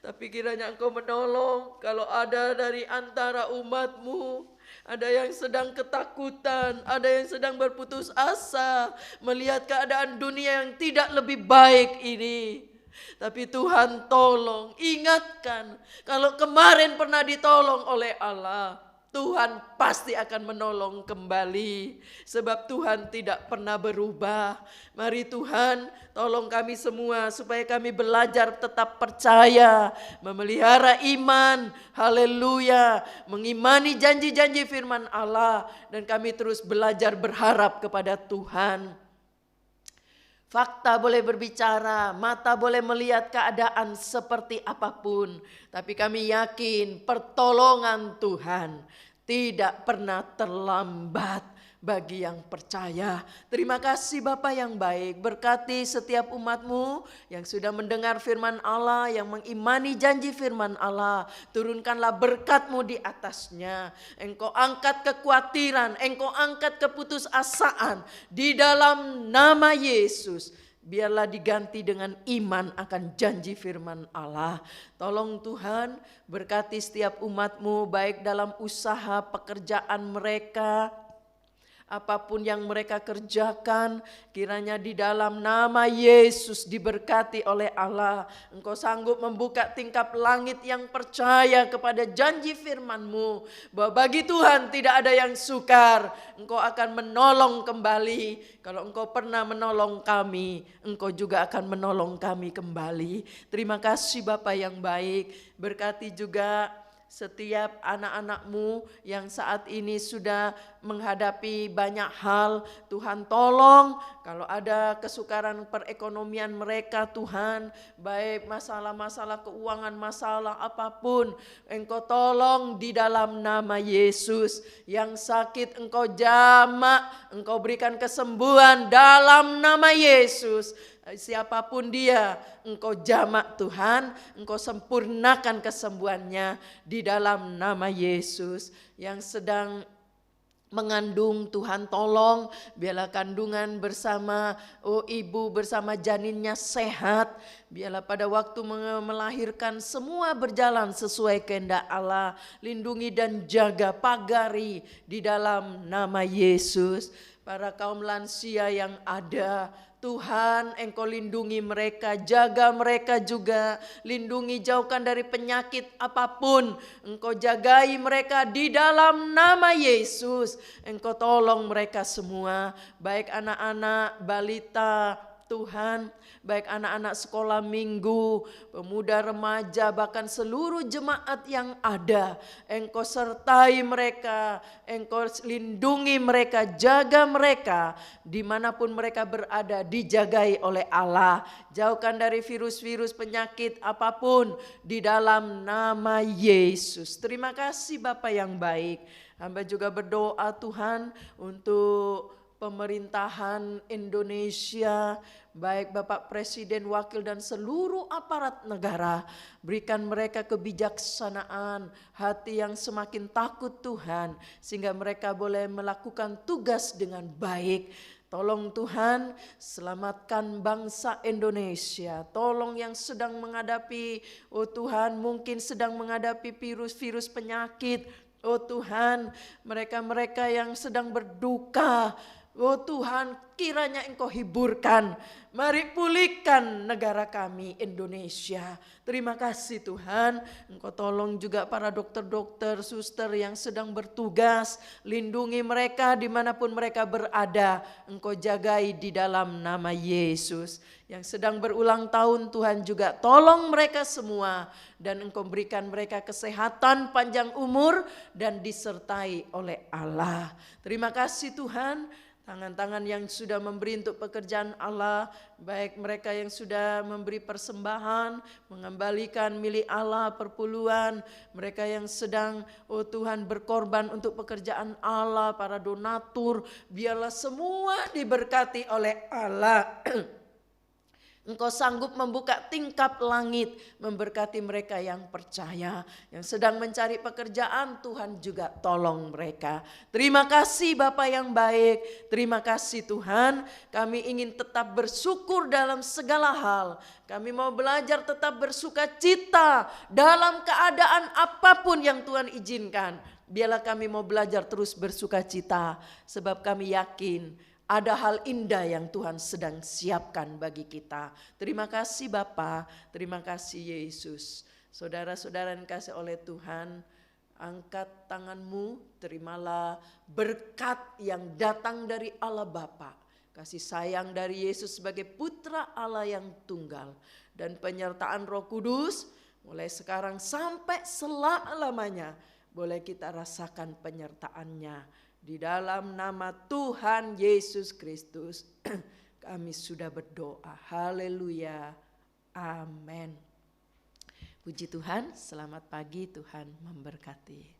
tapi kiranya Engkau menolong kalau ada dari antara umat-Mu, ada yang sedang ketakutan, ada yang sedang berputus asa, melihat keadaan dunia yang tidak lebih baik ini. Tapi Tuhan tolong, ingatkan, kalau kemarin pernah ditolong oleh Allah, Tuhan pasti akan menolong kembali. Sebab Tuhan tidak pernah berubah. Mari Tuhan, tolong kami semua supaya kami belajar tetap percaya, memelihara iman, haleluya, mengimani janji-janji firman Allah, dan kami terus belajar berharap kepada Tuhan. Fakta boleh berbicara, mata boleh melihat keadaan seperti apapun, tapi kami yakin pertolongan Tuhan tidak pernah terlambat bagi yang percaya. Terima kasih Bapa yang baik, berkati setiap umat-Mu yang sudah mendengar firman Allah, yang mengimani janji firman Allah. Turunkanlah berkat-Mu di atasnya. Engkau angkat kekhawatiran, Engkau angkat keputusasaan di dalam nama Yesus. Biarlah diganti dengan iman akan janji firman Allah. Tolong Tuhan, berkati setiap umat-Mu baik dalam usaha pekerjaan mereka, apapun yang mereka kerjakan, kiranya di dalam nama Yesus diberkati oleh Allah. Engkau sanggup membuka tingkap langit yang percaya kepada janji firman-Mu, bahwa bagi Tuhan tidak ada yang sukar. Engkau akan menolong kembali. Kalau Engkau pernah menolong kami, Engkau juga akan menolong kami kembali. Terima kasih Bapa yang baik. Berkati juga setiap anak-anak-Mu yang saat ini sudah menghadapi banyak hal. Tuhan tolong kalau ada kesukaran perekonomian mereka Tuhan, baik masalah-masalah keuangan, masalah apapun, Engkau tolong di dalam nama Yesus. Yang sakit Engkau jamak, Engkau berikan kesembuhan dalam nama Yesus. Siapapun dia, Engkau jamak Tuhan, Engkau sempurnakan kesembuhannya di dalam nama Yesus. Yang sedang mengandung Tuhan tolong, biarlah kandungan bersama ibu bersama janinnya sehat. Biarlah pada waktu melahirkan semua berjalan sesuai kehendak Allah. Lindungi dan jaga, pagari di dalam nama Yesus. Para kaum lansia yang ada, Tuhan Engkau lindungi mereka, jaga mereka juga, lindungi jauhkan dari penyakit apapun, Engkau jagai mereka di dalam nama Yesus. Engkau tolong mereka semua, baik anak-anak, balita Tuhan, baik anak-anak sekolah minggu, pemuda remaja, bahkan seluruh jemaat yang ada. Engkau sertai mereka, Engkau lindungi mereka, jaga mereka, dimanapun mereka berada dijagai oleh Allah. Jauhkan dari virus-virus penyakit apapun di dalam nama Yesus. Terima kasih Bapa yang baik. Hamba juga berdoa Tuhan untuk pemerintahan Indonesia, baik Bapak Presiden, Wakil dan seluruh aparat negara. Berikan mereka kebijaksanaan, hati yang semakin takut Tuhan, sehingga mereka boleh melakukan tugas dengan baik. Tolong Tuhan, selamatkan bangsa Indonesia. Tolong yang sedang menghadapi, Tuhan mungkin sedang menghadapi virus-virus penyakit. Tuhan, mereka-mereka yang sedang berduka, Oh Tuhan, kiranya Engkau hiburkan. Mari pulihkan negara kami Indonesia. Terima kasih Tuhan. Engkau tolong juga para dokter-dokter, suster yang sedang bertugas. Lindungi mereka dimanapun mereka berada. Engkau jagai di dalam nama Yesus. Yang sedang berulang tahun Tuhan juga tolong mereka semua. Dan Engkau berikan mereka kesehatan, panjang umur, dan disertai oleh Allah. Terima kasih Tuhan. Tangan-tangan yang sudah memberi untuk pekerjaan Allah, baik mereka yang sudah memberi persembahan, mengembalikan milik Allah perpuluhan, mereka yang sedang oh Tuhan berkorban untuk pekerjaan Allah, para donatur, biarlah semua diberkati oleh Allah. Engkau sanggup membuka tingkap langit, memberkati mereka yang percaya, yang sedang mencari pekerjaan. Tuhan juga tolong mereka. Terima kasih Bapa yang baik, terima kasih Tuhan. Kami ingin tetap bersyukur dalam segala hal. Kami mau belajar tetap bersuka cita dalam keadaan apapun yang Tuhan izinkan. Biarlah kami mau belajar terus bersuka cita, sebab kami yakin ada hal indah yang Tuhan sedang siapkan bagi kita. Terima kasih Bapa, terima kasih Yesus. Saudara-saudara yang kasih oleh Tuhan, angkat tanganmu, terimalah berkat yang datang dari Allah Bapa. Kasih sayang dari Yesus sebagai putra Allah yang tunggal. Dan penyertaan Roh Kudus mulai sekarang sampai selama-lamanya. Boleh kita rasakan penyertaannya. Di dalam nama Tuhan Yesus Kristus kami sudah berdoa. Haleluya. Amin. Puji Tuhan, selamat pagi, Tuhan memberkati.